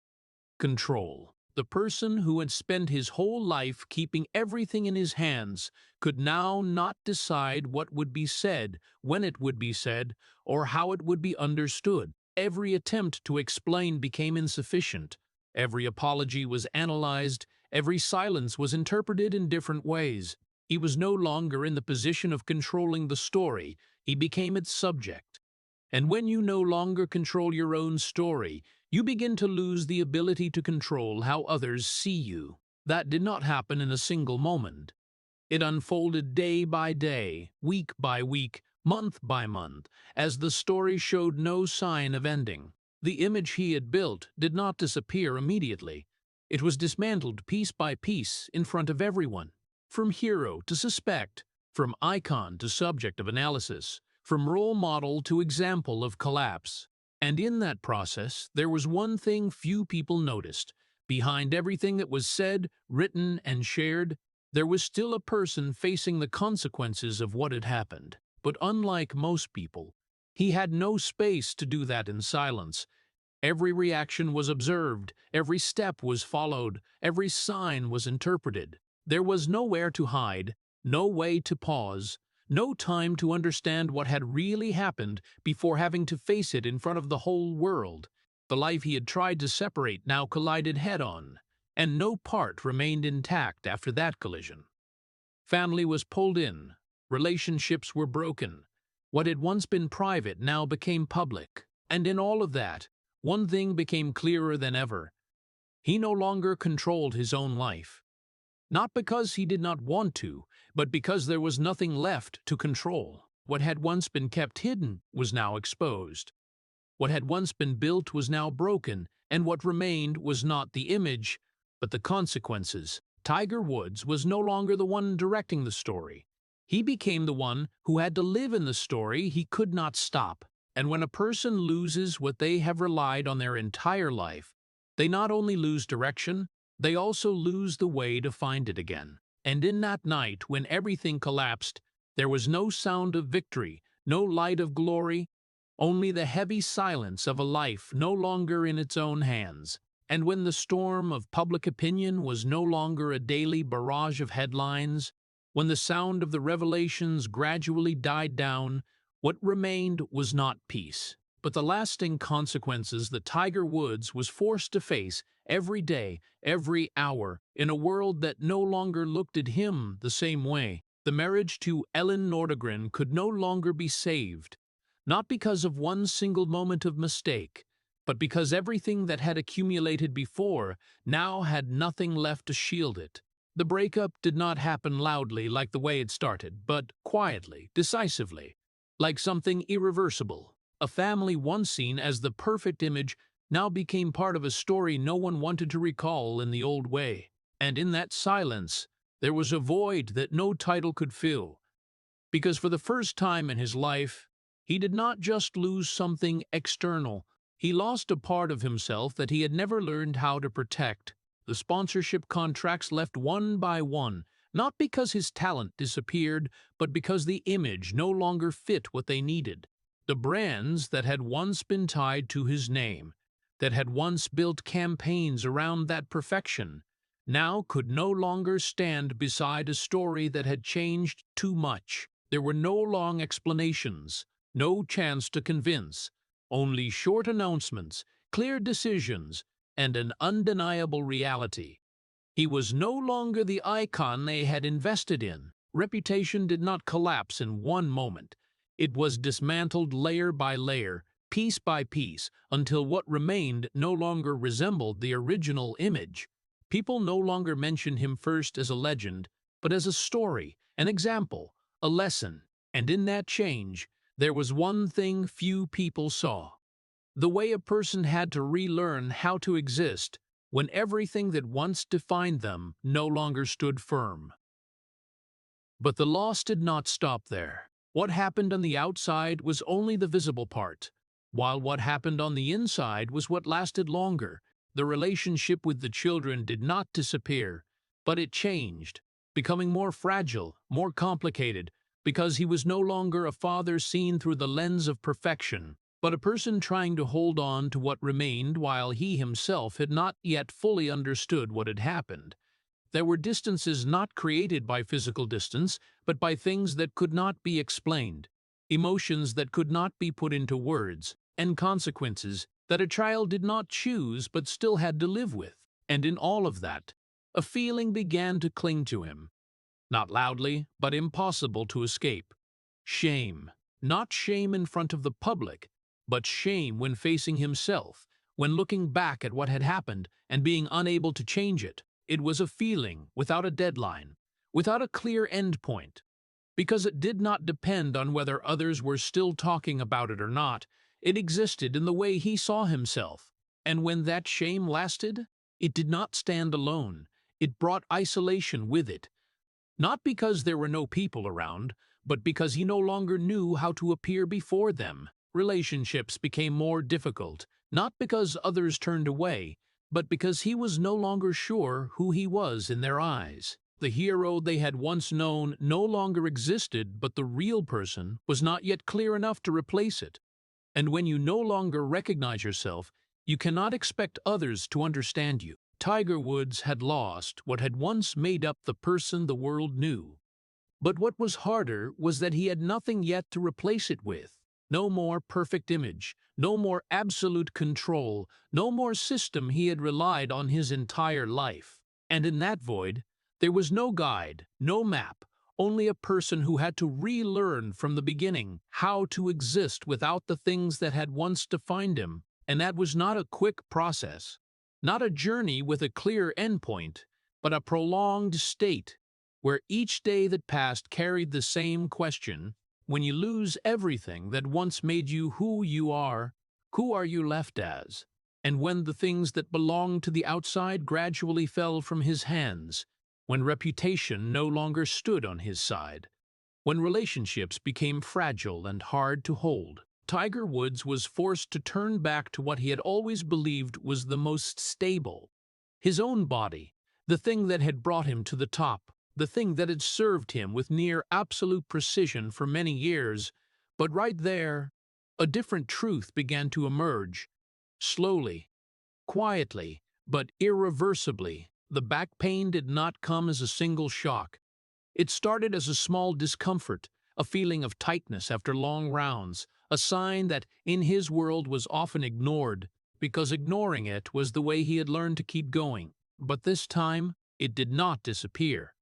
control. The person who had spent his whole life keeping everything in his hands could now not decide what would be said, when it would be said, or how it would be understood. Every attempt to explain became insufficient. Every apology was analyzed, every silence was interpreted in different ways. He was no longer in the position of controlling the story, he became its subject. And when you no longer control your own story, you begin to lose the ability to control how others see you. That did not happen in a single moment. It unfolded day by day, week by week, month by month, as the story showed no sign of ending. The image he had built did not disappear immediately. It was dismantled piece by piece in front of everyone, from hero to suspect, from icon to subject of analysis, from role model to example of collapse. And in that process, there was one thing few people noticed. Behind everything that was said, written, and shared, there was still a person facing the consequences of what had happened. But unlike most people, he had no space to do that in silence. Every reaction was observed, every step was followed, every sign was interpreted. There was nowhere to hide, no way to pause, no time to understand what had really happened before having to face it in front of the whole world. The life he had tried to separate now collided head-on, and no part remained intact after that collision. Family was pulled in, relationships were broken. What had once been private now became public, and in all of that, one thing became clearer than ever. He no longer controlled his own life. Not because he did not want to, but because there was nothing left to control. What had once been kept hidden was now exposed. What had once been built was now broken, and what remained was not the image, but the consequences. Tiger Woods was no longer the one directing the story. He became the one who had to live in the story he could not stop. And when a person loses what they have relied on their entire life, they not only lose direction, they also lose the way to find it again. And in that night, when everything collapsed, there was no sound of victory, no light of glory, only the heavy silence of a life no longer in its own hands. And when the storm of public opinion was no longer a daily barrage of headlines, when the sound of the revelations gradually died down, what remained was not peace, but the lasting consequences that Tiger Woods was forced to face every day, every hour, in a world that no longer looked at him the same way. The marriage to Ellen Nordegren could no longer be saved, not because of one single moment of mistake, but because everything that had accumulated before now had nothing left to shield it. The breakup did not happen loudly like the way it started, but quietly, decisively, like something irreversible. A family once seen as the perfect image now became part of a story no one wanted to recall in the old way. And in that silence, there was a void that no title could fill. Because for the first time in his life, he did not just lose something external. He lost a part of himself that he had never learned how to protect. The sponsorship contracts left one by one, not because his talent disappeared, but because the image no longer fit what they needed. The brands that had once been tied to his name, that had once built campaigns around that perfection, now could no longer stand beside a story that had changed too much. There were no long explanations, no chance to convince, only short announcements, clear decisions, and an undeniable reality. He was no longer the icon they had invested in. Reputation did not collapse in one moment. It was dismantled layer by layer, piece by piece, until what remained no longer resembled the original image. People no longer mentioned him first as a legend, but as a story, an example, a lesson. And in that change, there was one thing few people saw: the way a person had to relearn how to exist when everything that once defined them no longer stood firm. But the loss did not stop there. What happened on the outside was only the visible part, while what happened on the inside was what lasted longer. The relationship with the children did not disappear, but it changed, becoming more fragile, more complicated, because he was no longer a father seen through the lens of perfection, but a person trying to hold on to what remained while he himself had not yet fully understood what had happened. There were distances not created by physical distance, but by things that could not be explained, emotions that could not be put into words, and consequences that a child did not choose but still had to live with. And in all of that, a feeling began to cling to him, not loudly, but impossible to escape. Shame. Not shame in front of the public, but shame when facing himself, when looking back at what had happened and being unable to change it. It was a feeling without a deadline, without a clear endpoint. Because it did not depend on whether others were still talking about it or not, it existed in the way he saw himself. And when that shame lasted, it did not stand alone. It brought isolation with it. Not because there were no people around, but because he no longer knew how to appear before them. Relationships became more difficult, not because others turned away, but because he was no longer sure who he was in their eyes. The hero they had once known no longer existed, but the real person was not yet clear enough to replace it. And when you no longer recognize yourself, you cannot expect others to understand you. Tiger Woods had lost what had once made up the person the world knew. But what was harder was that he had nothing yet to replace it with. No more perfect image, no more absolute control, no more system he had relied on his entire life. And in that void, there was no guide, no map, only a person who had to relearn from the beginning how to exist without the things that had once defined him. And that was not a quick process, not a journey with a clear endpoint, but a prolonged state where each day that passed carried the same question: when you lose everything that once made you who are you left as? And when the things that belonged to the outside gradually fell from his hands, when reputation no longer stood on his side, when relationships became fragile and hard to hold, Tiger Woods was forced to turn back to what he had always believed was the most stable: his own body, the thing that had brought him to the top, the thing that had served him with near absolute precision for many years. But right there, a different truth began to emerge. Slowly, quietly, but irreversibly, the back pain did not come as a single shock. It started as a small discomfort, a feeling of tightness after long rounds, a sign that in his world was often ignored, because ignoring it was the way he had learned to keep going. But this time, it did not disappear.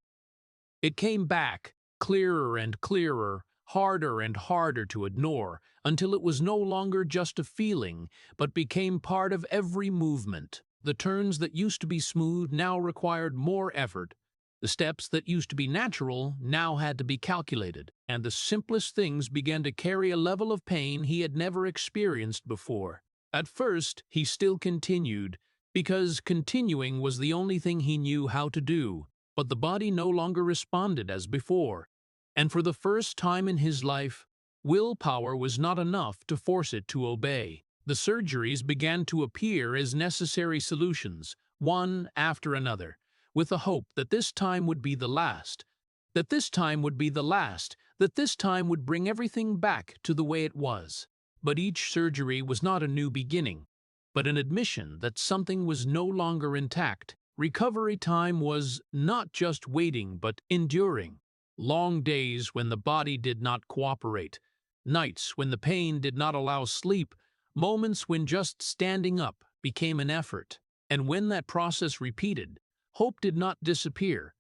It came back, clearer and clearer, harder and harder to ignore, until it was no longer just a feeling, but became part of every movement. The turns that used to be smooth now required more effort. The steps that used to be natural now had to be calculated, and the simplest things began to carry a level of pain he had never experienced before. At first, he still continued, because continuing was the only thing he knew how to do. But the body no longer responded as before, and for the first time in his life, willpower was not enough to force it to obey. The surgeries began to appear as necessary solutions, one after another, with the hope that this time would be the last, that this time would be the last, that this time would bring everything back to the way it was. But each surgery was not a new beginning, but an admission that something was no longer intact. Recovery time was not just waiting but enduring. Long days when the body did not cooperate, nights when the pain did not allow sleep, moments when just standing up became an effort. And when that process repeated, hope did not disappear,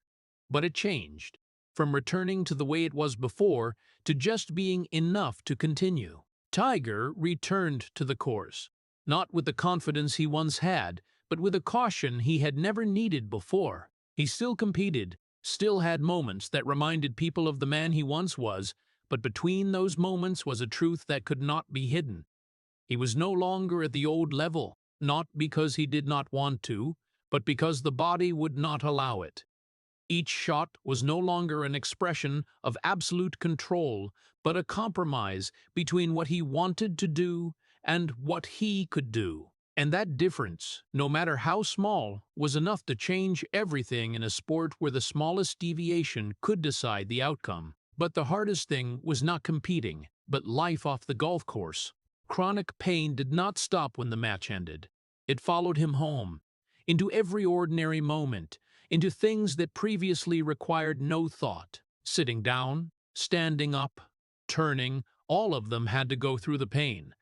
but it changed, from returning to the way it was before to just being enough to continue. Tiger returned to the course, not with the confidence he once had, but with a caution he had never needed before. He still competed, still had moments that reminded people of the man he once was, but between those moments was a truth that could not be hidden. He was no longer at the old level, not because he did not want to, but because the body would not allow it. Each shot was no longer an expression of absolute control, but a compromise between what he wanted to do and what he could do. And that difference, no matter how small, was enough to change everything in a sport where the smallest deviation could decide the outcome. But the hardest thing was not competing, but life off the golf course. Chronic pain did not stop when the match ended. It followed him home, into every ordinary moment, into things that previously required no thought. Sitting down, standing up, turning, all of them had to go through the pain.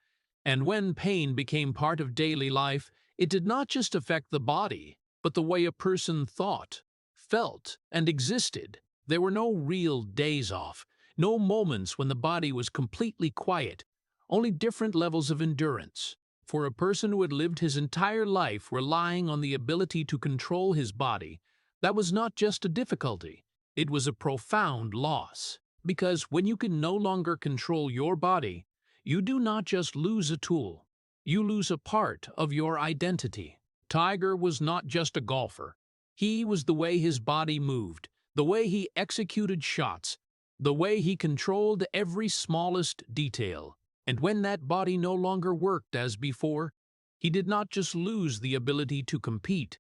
And when pain became part of daily life, it did not just affect the body, but the way a person thought, felt, and existed. There were no real days off, no moments when the body was completely quiet, only different levels of endurance. For a person who had lived his entire life relying on the ability to control his body, that was not just a difficulty, It was a profound loss, because when you can no longer control your body, you do not just lose a tool, you lose a part of your identity. Tiger was not just a golfer. He was the way his body moved, the way he executed shots, the way he controlled every smallest detail. And when that body no longer worked as before, he did not just lose the ability to compete,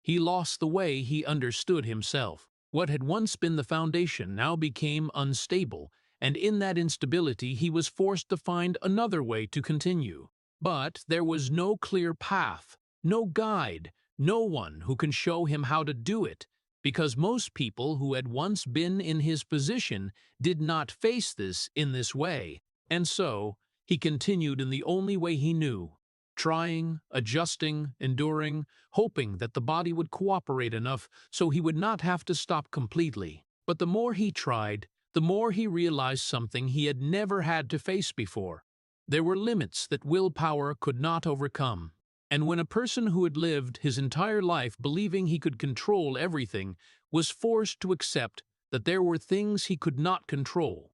he lost the way he understood himself. What had once been the foundation now became unstable, and in that instability he was forced to find another way to continue. But there was no clear path, no guide, no one who can show him how to do it, because most people who had once been in his position did not face this in this way. And so, he continued in the only way he knew, trying, adjusting, enduring, hoping that the body would cooperate enough so he would not have to stop completely. But the more he tried, the more he realized something he had never had to face before. There were limits that willpower could not overcome. And when a person who had lived his entire life believing he could control everything was forced to accept that there were things he could not control,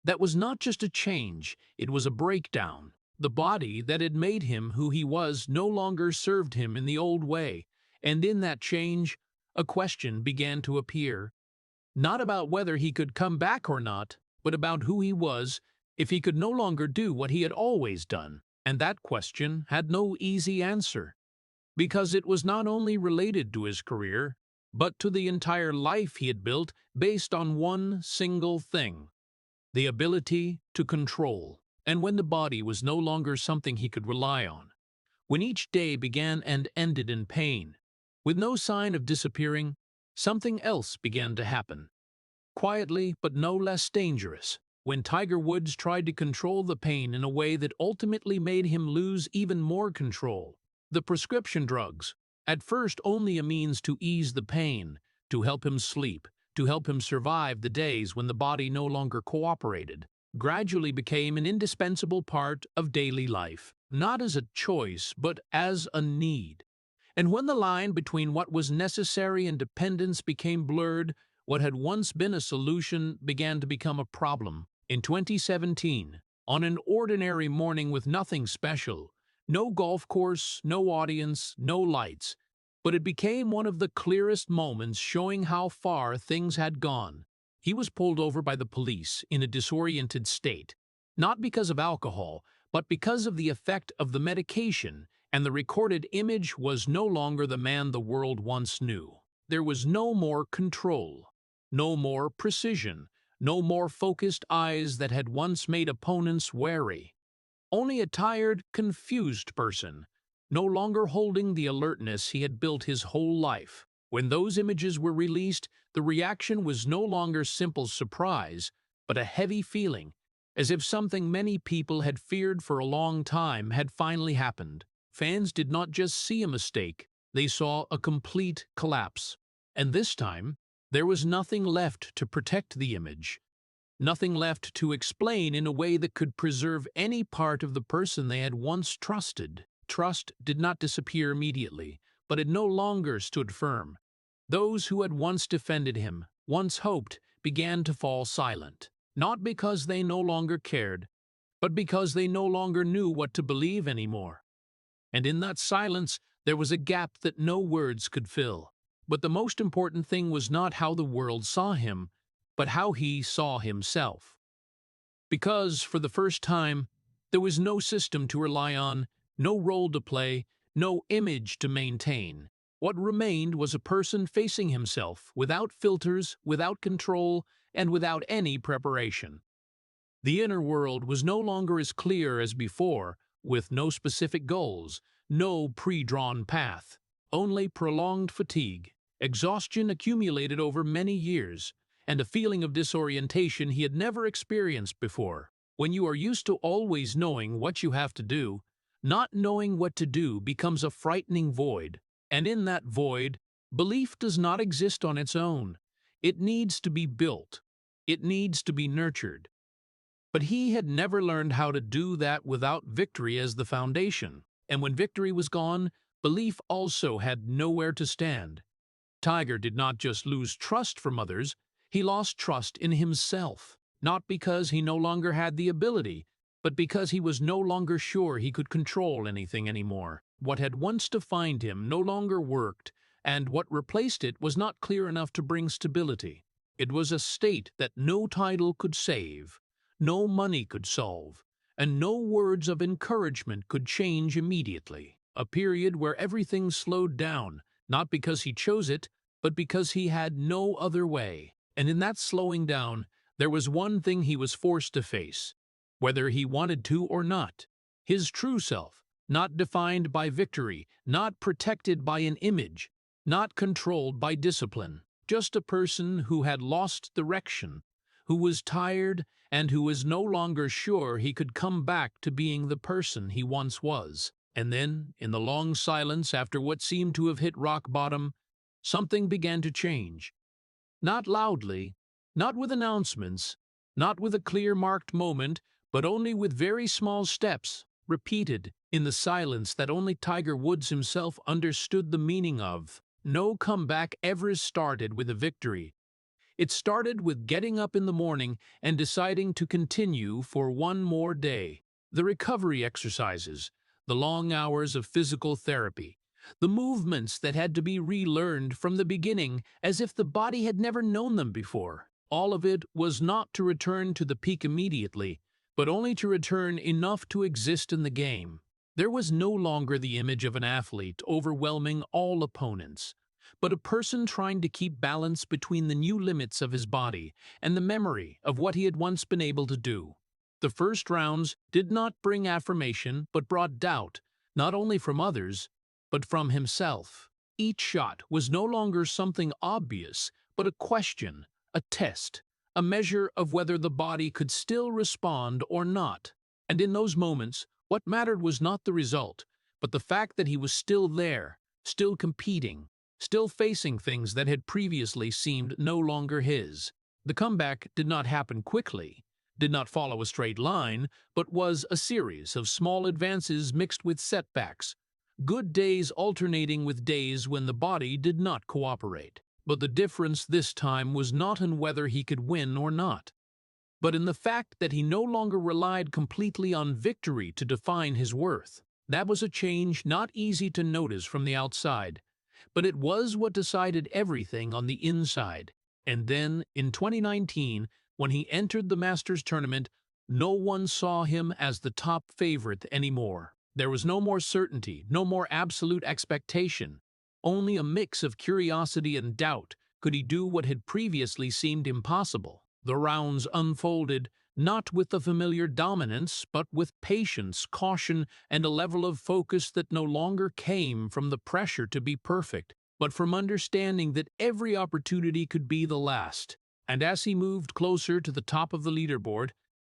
that was not just a change, it was a breakdown. The body that had made him who he was no longer served him in the old way, and in that change, a question began to appear, not about whether he could come back or not, but about who he was if he could no longer do what he had always done. And that question had no easy answer, because it was not only related to his career, but to the entire life he had built based on one single thing: the ability to control. And when the body was no longer something he could rely on, when each day began and ended in pain, with no sign of disappearing, something else began to happen. Quietly, but no less dangerous. When Tiger Woods tried to control the pain in a way that ultimately made him lose even more control. The prescription drugs, at first only a means to ease the pain, to help him sleep, to help him survive the days when the body no longer cooperated, gradually became an indispensable part of daily life, not as a choice, but as a need. And when the line between what was necessary and dependence became blurred, what had once been a solution began to become a problem. In 2017, on an ordinary morning with nothing special, no golf course, no audience, no lights, but it became one of the clearest moments showing how far things had gone. He was pulled over by the police in a disoriented state, not because of alcohol, but because of the effect of the medication, and the recorded image was no longer the man the world once knew. There was no more control, no more precision, no more focused eyes that had once made opponents wary. Only a tired, confused person, no longer holding the alertness he had built his whole life. When those images were released, the reaction was no longer simple surprise, but a heavy feeling, as if something many people had feared for a long time had finally happened. Fans did not just see a mistake, they saw a complete collapse. And this time, there was nothing left to protect the image, nothing left to explain in a way that could preserve any part of the person they had once trusted. Trust did not disappear immediately, but it no longer stood firm. Those who had once defended him, once hoped, began to fall silent, not because they no longer cared, but because they no longer knew what to believe anymore. And in that silence, there was a gap that no words could fill. But the most important thing was not how the world saw him, but how he saw himself. Because, for the first time, there was no system to rely on, no role to play, no image to maintain. What remained was a person facing himself, without filters, without control, and without any preparation. The inner world was no longer as clear as before, with no specific goals, no pre-drawn path, only prolonged fatigue, exhaustion accumulated over many years, and a feeling of disorientation he had never experienced before. When you are used to always knowing what you have to do, not knowing what to do becomes a frightening void, and in that void, belief does not exist on its own. It needs to be built. It needs to be nurtured. But he had never learned how to do that without victory as the foundation, and when victory was gone, belief also had nowhere to stand. Tiger did not just lose trust from others, He lost trust in himself, not because he no longer had the ability, but because he was no longer sure he could control anything anymore. What had once defined him no longer worked, and what replaced it was not clear enough to bring stability. It was a state that no title could save, no money could solve, and no words of encouragement could change immediately. A period where everything slowed down, not because he chose it, but because he had no other way. And in that slowing down, there was one thing he was forced to face, whether he wanted to or not: his true self, not defined by victory, not protected by an image, not controlled by discipline. Just a person who had lost direction, who was tired, and who was no longer sure he could come back to being the person he once was. And then, in the long silence after what seemed to have hit rock bottom, something began to change. Not loudly, not with announcements, not with a clear-marked moment, but only with very small steps, repeated in the silence that only Tiger Woods himself understood the meaning of. No comeback ever started with a victory. It started with getting up in the morning and deciding to continue for one more day. The recovery exercises, the long hours of physical therapy, the movements that had to be relearned from the beginning as if the body had never known them before. All of it was not to return to the peak immediately, but only to return enough to exist in the game. There was no longer the image of an athlete overwhelming all opponents, but a person trying to keep balance between the new limits of his body and the memory of what he had once been able to do. The first rounds did not bring affirmation but brought doubt, not only from others, but from himself. Each shot was no longer something obvious, but a question, a test, a measure of whether the body could still respond or not. And in those moments, what mattered was not the result, but the fact that he was still there, still competing, still facing things that had previously seemed no longer his. The comeback did not happen quickly, did not follow a straight line, but was a series of small advances mixed with setbacks, good days alternating with days when the body did not cooperate. But the difference this time was not in whether he could win or not, but in the fact that he no longer relied completely on victory to define his worth. That was a change not easy to notice from the outside, but it was what decided everything on the inside. And then, in 2019, when he entered the Masters tournament, no one saw him as the top favorite anymore. There was no more certainty, no more absolute expectation, only a mix of curiosity and doubt. Could he do what had previously seemed impossible? The rounds unfolded, not with the familiar dominance, but with patience, caution, and a level of focus that no longer came from the pressure to be perfect, but from understanding that every opportunity could be the last. And as he moved closer to the top of the leaderboard,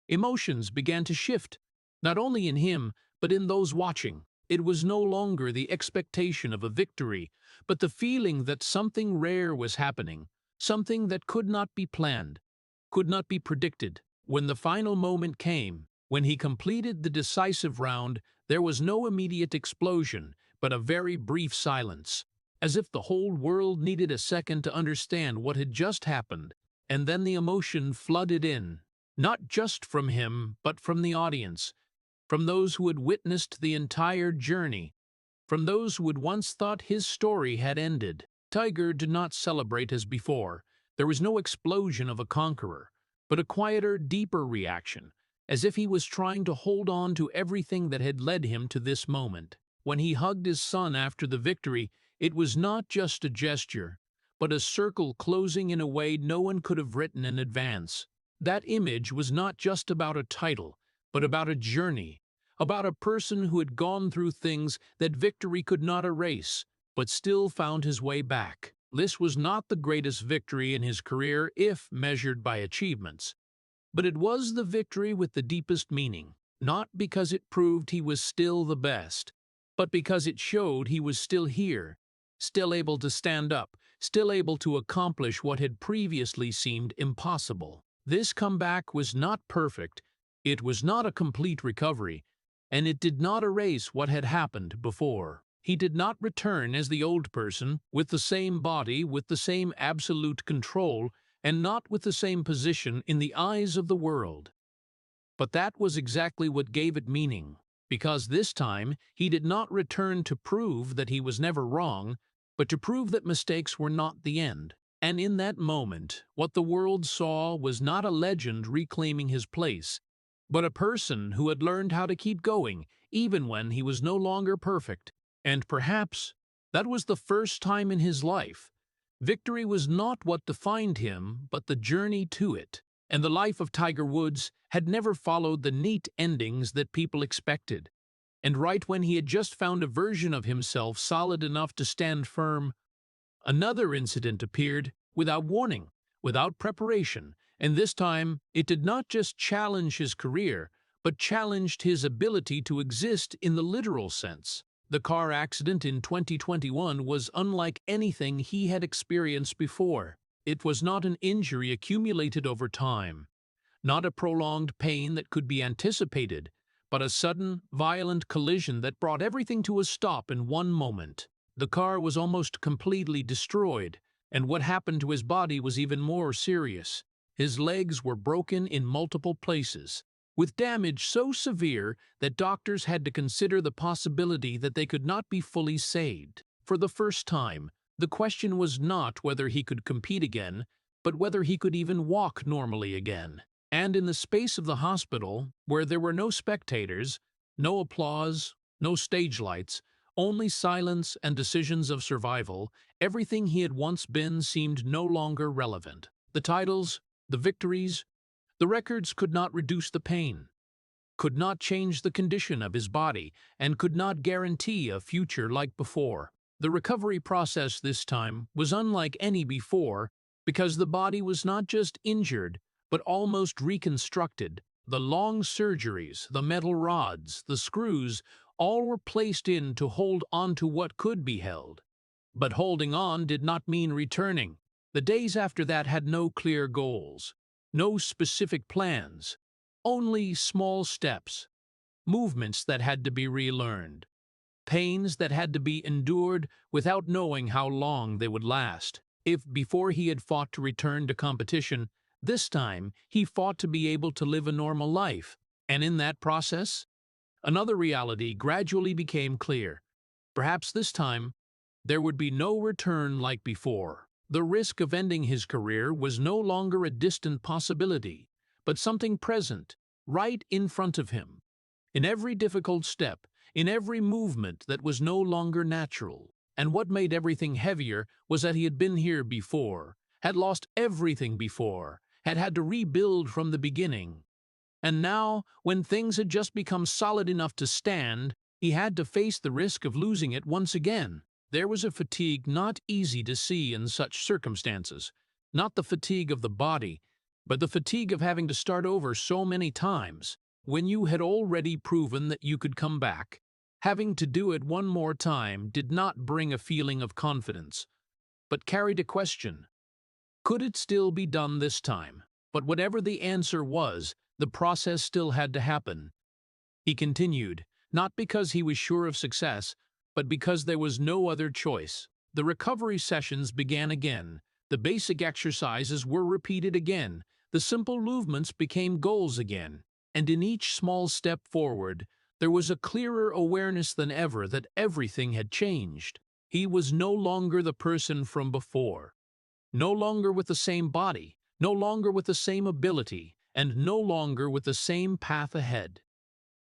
emotions began to shift, not only in him, but in those watching. It was no longer the expectation of a victory, but the feeling that something rare was happening, something that could not be planned, could not be predicted. When the final moment came, when he completed the decisive round, there was no immediate explosion, but a very brief silence, as if the whole world needed a second to understand what had just happened. And then the emotion flooded in, not just from him, but from the audience, from those who had witnessed the entire journey, from those who had once thought his story had ended. Tiger did not celebrate as before. There was no explosion of a conqueror, but a quieter, deeper reaction, as if he was trying to hold on to everything that had led him to this moment. When he hugged his son after the victory, it was not just a gesture, but a circle closing in a way no one could have written in advance. That image was not just about a title, but about a journey, about a person who had gone through things that victory could not erase, but still found his way back. This was not the greatest victory in his career if measured by achievements, but it was the victory with the deepest meaning, not because it proved he was still the best, but because it showed he was still here, still able to stand up, still able to accomplish what had previously seemed impossible. This comeback was not perfect, it was not a complete recovery, and it did not erase what had happened before. He did not return as the old person, with the same body, with the same absolute control, and not with the same position in the eyes of the world. But that was exactly what gave it meaning, because this time he did not return to prove that he was never wrong, but to prove that mistakes were not the end. And in that moment, what the world saw was not a legend reclaiming his place, but a person who had learned how to keep going, even when he was no longer perfect. And perhaps that was the first time in his life. Victory was not what defined him, but the journey to it. And the life of Tiger Woods had never followed the neat endings that people expected. And right when he had just found a version of himself solid enough to stand firm, another incident appeared without warning, without preparation, and this time it did not just challenge his career, but challenged his ability to exist in the literal sense. The car accident in 2021 was unlike anything he had experienced before. It was not an injury accumulated over time, not a prolonged pain that could be anticipated, but a sudden, violent collision that brought everything to a stop in one moment. The car was almost completely destroyed, and what happened to his body was even more serious. His legs were broken in multiple places, with damage so severe that doctors had to consider the possibility that they could not be fully saved. For the first time, the question was not whether he could compete again, but whether he could even walk normally again. And in the space of the hospital, where there were no spectators, no applause, no stage lights, only silence and decisions of survival, everything he had once been seemed no longer relevant. The titles, the victories, the records could not reduce the pain, could not change the condition of his body, and could not guarantee a future like before. The recovery process this time was unlike any before because the body was not just injured, but almost reconstructed. The long surgeries, the metal rods, the screws, all were placed in to hold on to what could be held. But holding on did not mean returning. The days after that had no clear goals, no specific plans, only small steps, movements that had to be relearned, pains that had to be endured without knowing how long they would last. If before he had fought to return to competition, this time he fought to be able to live a normal life. And in that process, another reality gradually became clear. Perhaps this time, there would be no return like before. The risk of ending his career was no longer a distant possibility, but something present, right in front of him. In every difficult step, in every movement that was no longer natural. And what made everything heavier was that he had been here before, had lost everything before, had had to rebuild from the beginning. And now, when things had just become solid enough to stand, he had to face the risk of losing it once again. There was a fatigue not easy to see in such circumstances, not the fatigue of the body, but the fatigue of having to start over so many times. When you had already proven that you could come back, having to do it one more time did not bring a feeling of confidence, but carried a question. Could it still be done this time? But whatever the answer was, the process still had to happen. He continued, not because he was sure of success, but because there was no other choice. The recovery sessions began again. The basic exercises were repeated again. The simple movements became goals again. And in each small step forward, there was a clearer awareness than ever that everything had changed. He was no longer the person from before, no longer with the same body, no longer with the same ability, and no longer with the same path ahead.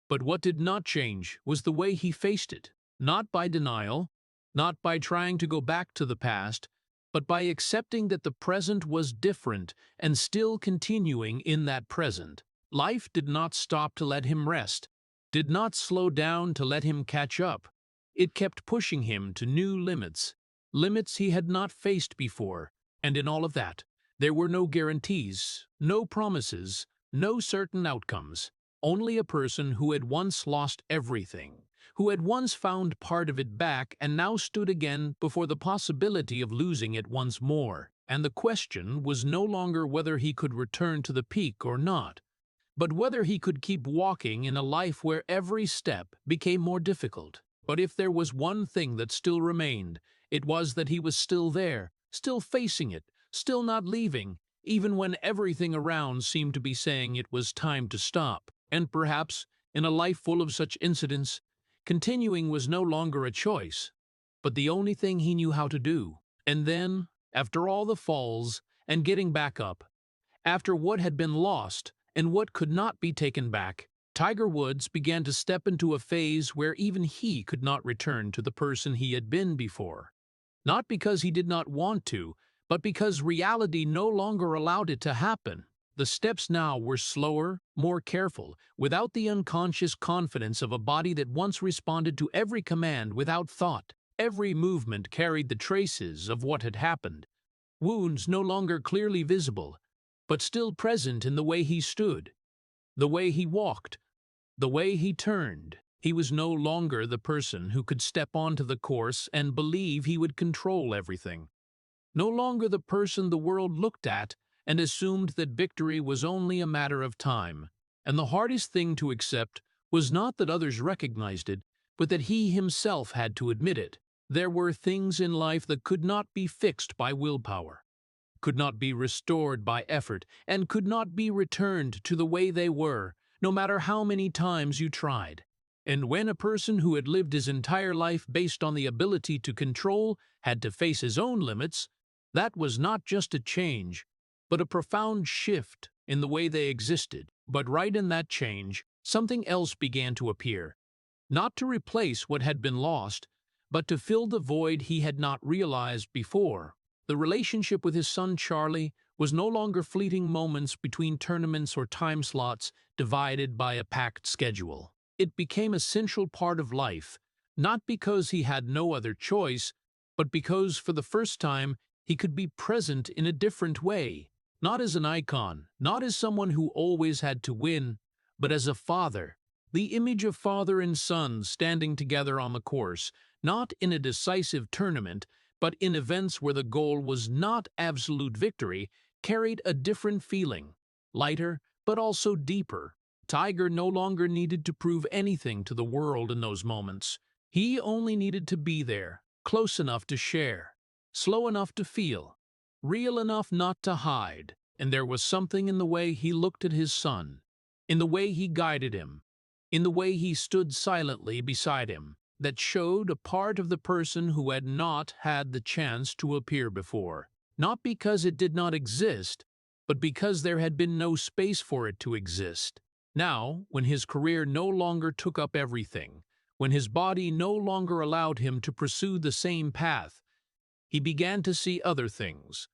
But what did not change was the way he faced it, not by denial, not by trying to go back to the past, but by accepting that the present was different and still continuing in that present. Life did not stop to let him rest, did not slow down to let him catch up. It kept pushing him to new limits, limits he had not faced before, and in all of that, there were no guarantees, no promises, no certain outcomes. Only a person who had once lost everything, who had once found part of it back and now stood again before the possibility of losing it once more. And the question was no longer whether he could return to the peak or not, but whether he could keep walking in a life where every step became more difficult. But if there was one thing that still remained, it was that he was still there, still facing it, still not leaving. even when everything around seemed to be saying it was time to stop. And perhaps, in a life full of such incidents, continuing was no longer a choice, but the only thing he knew how to do. And then, after all the falls and getting back up, after what had been lost and what could not be taken back, Tiger Woods began to step into a phase where even he could not return to the person he had been before. Not because he did not want to, but because reality no longer allowed it to happen. The steps now were slower, more careful, without the unconscious confidence of a body that once responded to every command without thought. Every movement carried the traces of what had happened. Wounds no longer clearly visible, but still present in the way he stood, the way he walked, the way he turned. He was no longer the person who could step onto the course and believe he would control everything. No longer the person the world looked at and assumed that victory was only a matter of time. And the hardest thing to accept was not that others recognized it, but that he himself had to admit it. There were things in life that could not be fixed by willpower, could not be restored by effort, and could not be returned to the way they were, no matter how many times you tried. And when a person who had lived his entire life based on the ability to control had to face his own limits, that was not just a change, but a profound shift in the way they existed. But right in that change, something else began to appear, not to replace what had been lost, but to fill the void he had not realized before. The relationship with his son Charlie was no longer fleeting moments between tournaments or time slots divided by a packed schedule. It became an essential part of life, not because he had no other choice, but because for the first time he could be present in a different way, not as an icon, not as someone who always had to win, but as a father, the image of father and son standing together on the course, not in a decisive tournament, but in events where the goal was not absolute victory, carried a different feeling, lighter, but also deeper. Tiger no longer needed to prove anything to the world in those moments. He only needed to be there, close enough to share, slow enough to feel, real enough not to hide. And there was something in the way he looked at his son, in the way he guided him, in the way he stood silently beside him, that showed a part of the person who had not had the chance to appear before. Not because it did not exist, but because there had been no space for it to exist. Now, when his career no longer took up everything, when his body no longer allowed him to pursue the same path, he began to see other things.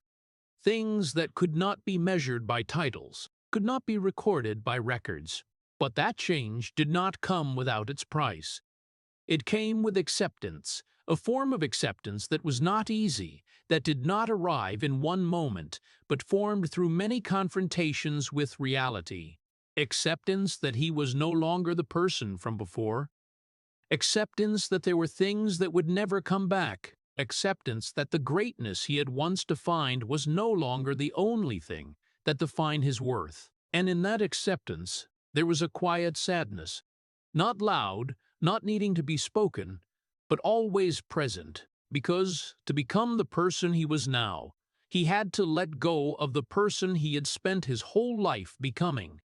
Things that could not be measured by titles, could not be recorded by records. But that change did not come without its price. It came with acceptance, a form of acceptance that was not easy, that did not arrive in one moment, but formed through many confrontations with reality. Acceptance that he was no longer the person from before. Acceptance that there were things that would never come back. Acceptance that the greatness he had once defined was no longer the only thing that defined his worth. And in that acceptance, there was a quiet sadness, not loud, not needing to be spoken, but always present, because to become the person he was now, he had to let go of the person he had spent his whole life becoming.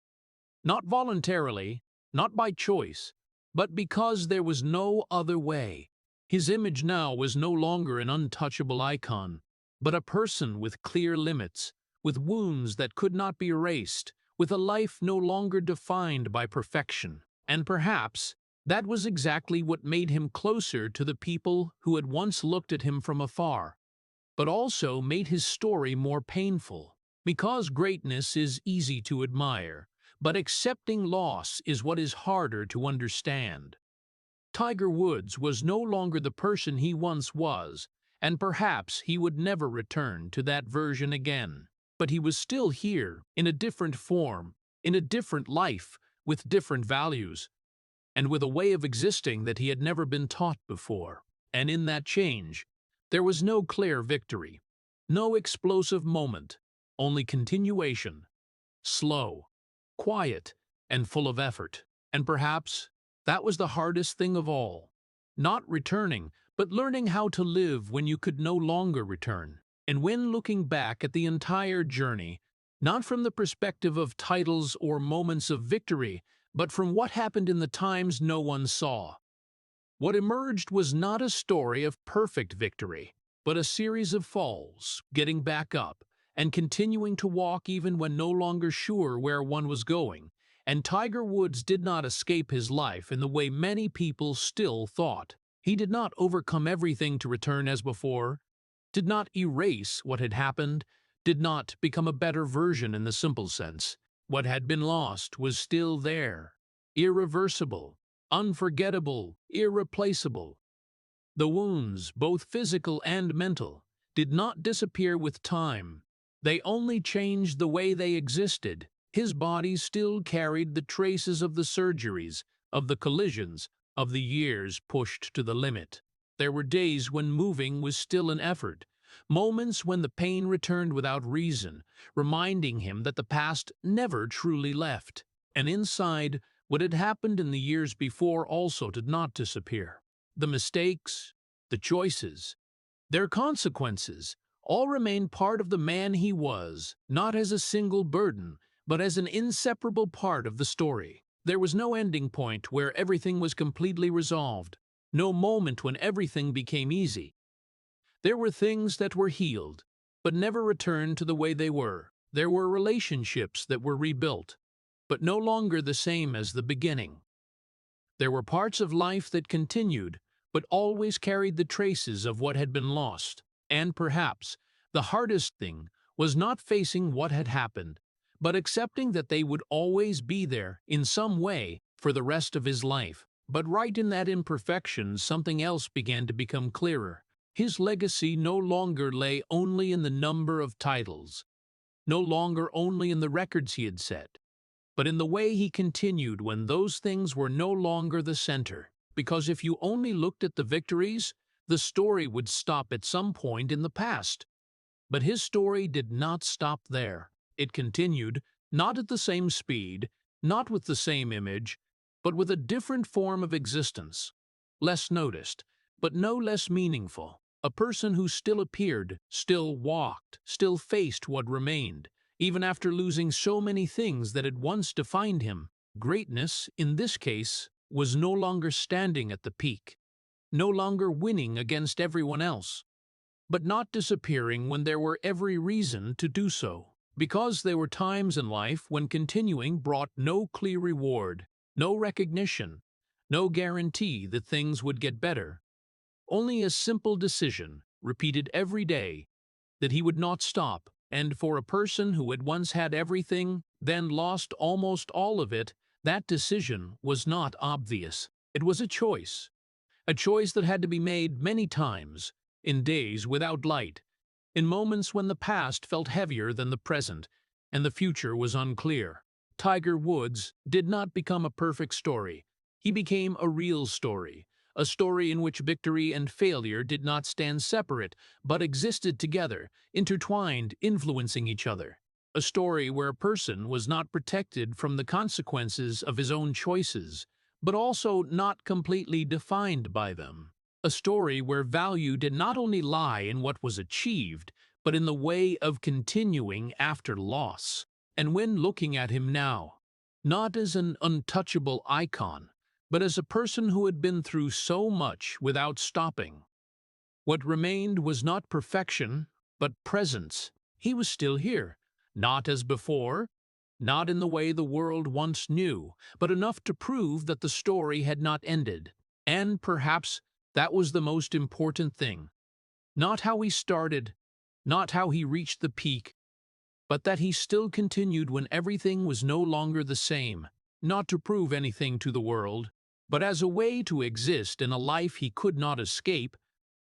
Not voluntarily, not by choice, but because there was no other way. His image now was no longer an untouchable icon, but a person with clear limits, with wounds that could not be erased, with a life no longer defined by perfection. And perhaps that was exactly what made him closer to the people who had once looked at him from afar, but also made his story more painful. Because greatness is easy to admire, but accepting loss is what is harder to understand. Tiger Woods was no longer the person he once was, and perhaps he would never return to that version again. But he was still here, in a different form, in a different life, with different values, and with a way of existing that he had never been taught before. And in that change, there was no clear victory, no explosive moment, only continuation, slow, quiet, and full of effort. And perhaps that was the hardest thing of all. Not returning, but learning how to live when you could no longer return. And when looking back at the entire journey, not from the perspective of titles or moments of victory, but from what happened in the times no one saw. What emerged was not a story of perfect victory, but a series of falls, getting back up, and continuing to walk even when no longer sure where one was going. And Tiger Woods did not escape his life in the way many people still thought. He did not overcome everything to return as before, did not erase what had happened, did not become a better version in the simple sense. What had been lost was still there, irreversible, unforgettable, irreplaceable. The wounds, both physical and mental, did not disappear with time. They only changed the way they existed. His body still carried the traces of the surgeries, of the collisions, of the years pushed to the limit. There were days when moving was still an effort, moments when the pain returned without reason, reminding him that the past never truly left. And inside, what had happened in the years before also did not disappear. The mistakes, the choices, their consequences, all remained part of the man he was, not as a single burden, but as an inseparable part of the story. There was no ending point where everything was completely resolved, no moment when everything became easy. There were things that were healed, but never returned to the way they were. There were relationships that were rebuilt, but no longer the same as the beginning. There were parts of life that continued, but always carried the traces of what had been lost. And perhaps the hardest thing was not facing what had happened, but accepting that they would always be there, in some way, for the rest of his life. But right in that imperfection, something else began to become clearer. His legacy no longer lay only in the number of titles, no longer only in the records he had set, but in the way he continued when those things were no longer the center. Because if you only looked at the victories, the story would stop at some point in the past. But his story did not stop there. It continued, not at the same speed, not with the same image, but with a different form of existence. Less noticed, but no less meaningful. A person who still appeared, still walked, still faced what remained, even after losing so many things that had once defined him. Greatness, in this case, was no longer standing at the peak, no longer winning against everyone else, but not disappearing when there were every reason to do so. Because there were times in life when continuing brought no clear reward, no recognition, no guarantee that things would get better. Only a simple decision, repeated every day, that he would not stop. And for a person who had once had everything, then lost almost all of it, that decision was not obvious. It was a choice that had to be made many times, in days without light, in moments when the past felt heavier than the present, and the future was unclear. Tiger Woods did not become a perfect story. He became a real story, a story in which victory and failure did not stand separate, but existed together, intertwined, influencing each other. A story where a person was not protected from the consequences of his own choices, but also not completely defined by them. A story where value did not only lie in what was achieved, but in the way of continuing after loss. And when looking at him now, not as an untouchable icon, but as a person who had been through so much without stopping, what remained was not perfection, but presence. He was still here, not as before, not in the way the world once knew, but enough to prove that the story had not ended. And perhaps that was the most important thing. Not how he started, not how he reached the peak, but that he still continued when everything was no longer the same, not to prove anything to the world, but as a way to exist in a life he could not escape,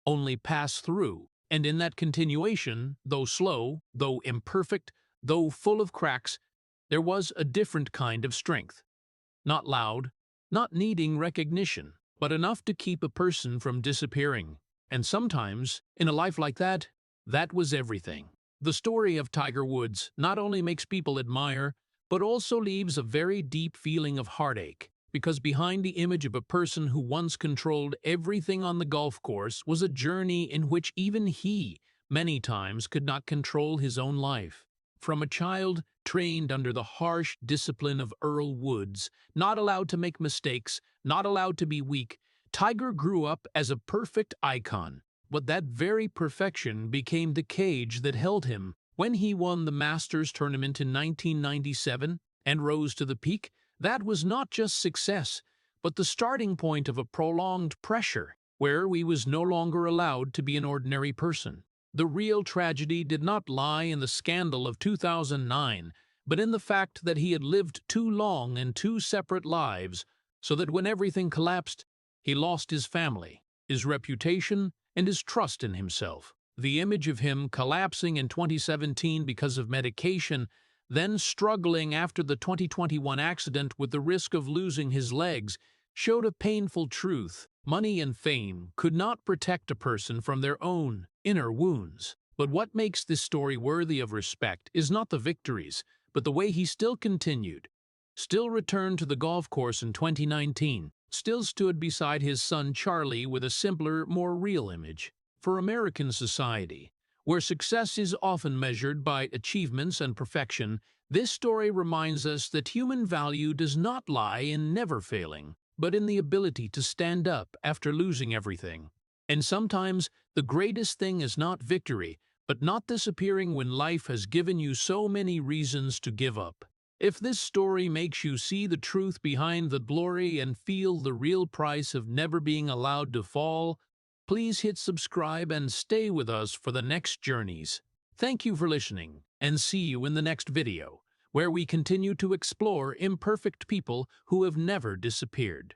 only pass through. And in that continuation, though slow, though imperfect, though full of cracks, there was a different kind of strength. Not loud, not needing recognition, but enough to keep a person from disappearing. And sometimes, in a life like that, that was everything. The story of Tiger Woods not only makes people admire, but also leaves a very deep feeling of heartache, because behind the image of a person who once controlled everything on the golf course was a journey in which even he, many times, could not control his own life. From a child trained under the harsh discipline of Earl Woods, not allowed to make mistakes, not allowed to be weak, Tiger grew up as a perfect icon. But that very perfection became the cage that held him. When he won the Masters tournament in 1997 and rose to the peak, that was not just success, but the starting point of a prolonged pressure, where he was no longer allowed to be an ordinary person. The real tragedy did not lie in the scandal of 2009, but in the fact that he had lived too long in two separate lives, so that when everything collapsed, he lost his family, his reputation, and his trust in himself. The image of him collapsing in 2017 because of medication, then struggling after the 2021 accident with the risk of losing his legs, showed a painful truth. Money and fame could not protect a person from their own inner wounds. But what makes this story worthy of respect is not the victories, but the way he still continued. Still returned to the golf course in 2019, still stood beside his son Charlie with a simpler, more real image. For American society, where success is often measured by achievements and perfection, this story reminds us that human value does not lie in never failing, but in the ability to stand up after losing everything. And sometimes, the greatest thing is not victory, but not disappearing when life has given you so many reasons to give up. If this story makes you see the truth behind the glory and feel the real price of never being allowed to fall, please hit subscribe and stay with us for the next journeys. Thank you for listening, and see you in the next video, where we continue to explore imperfect people who have never disappeared.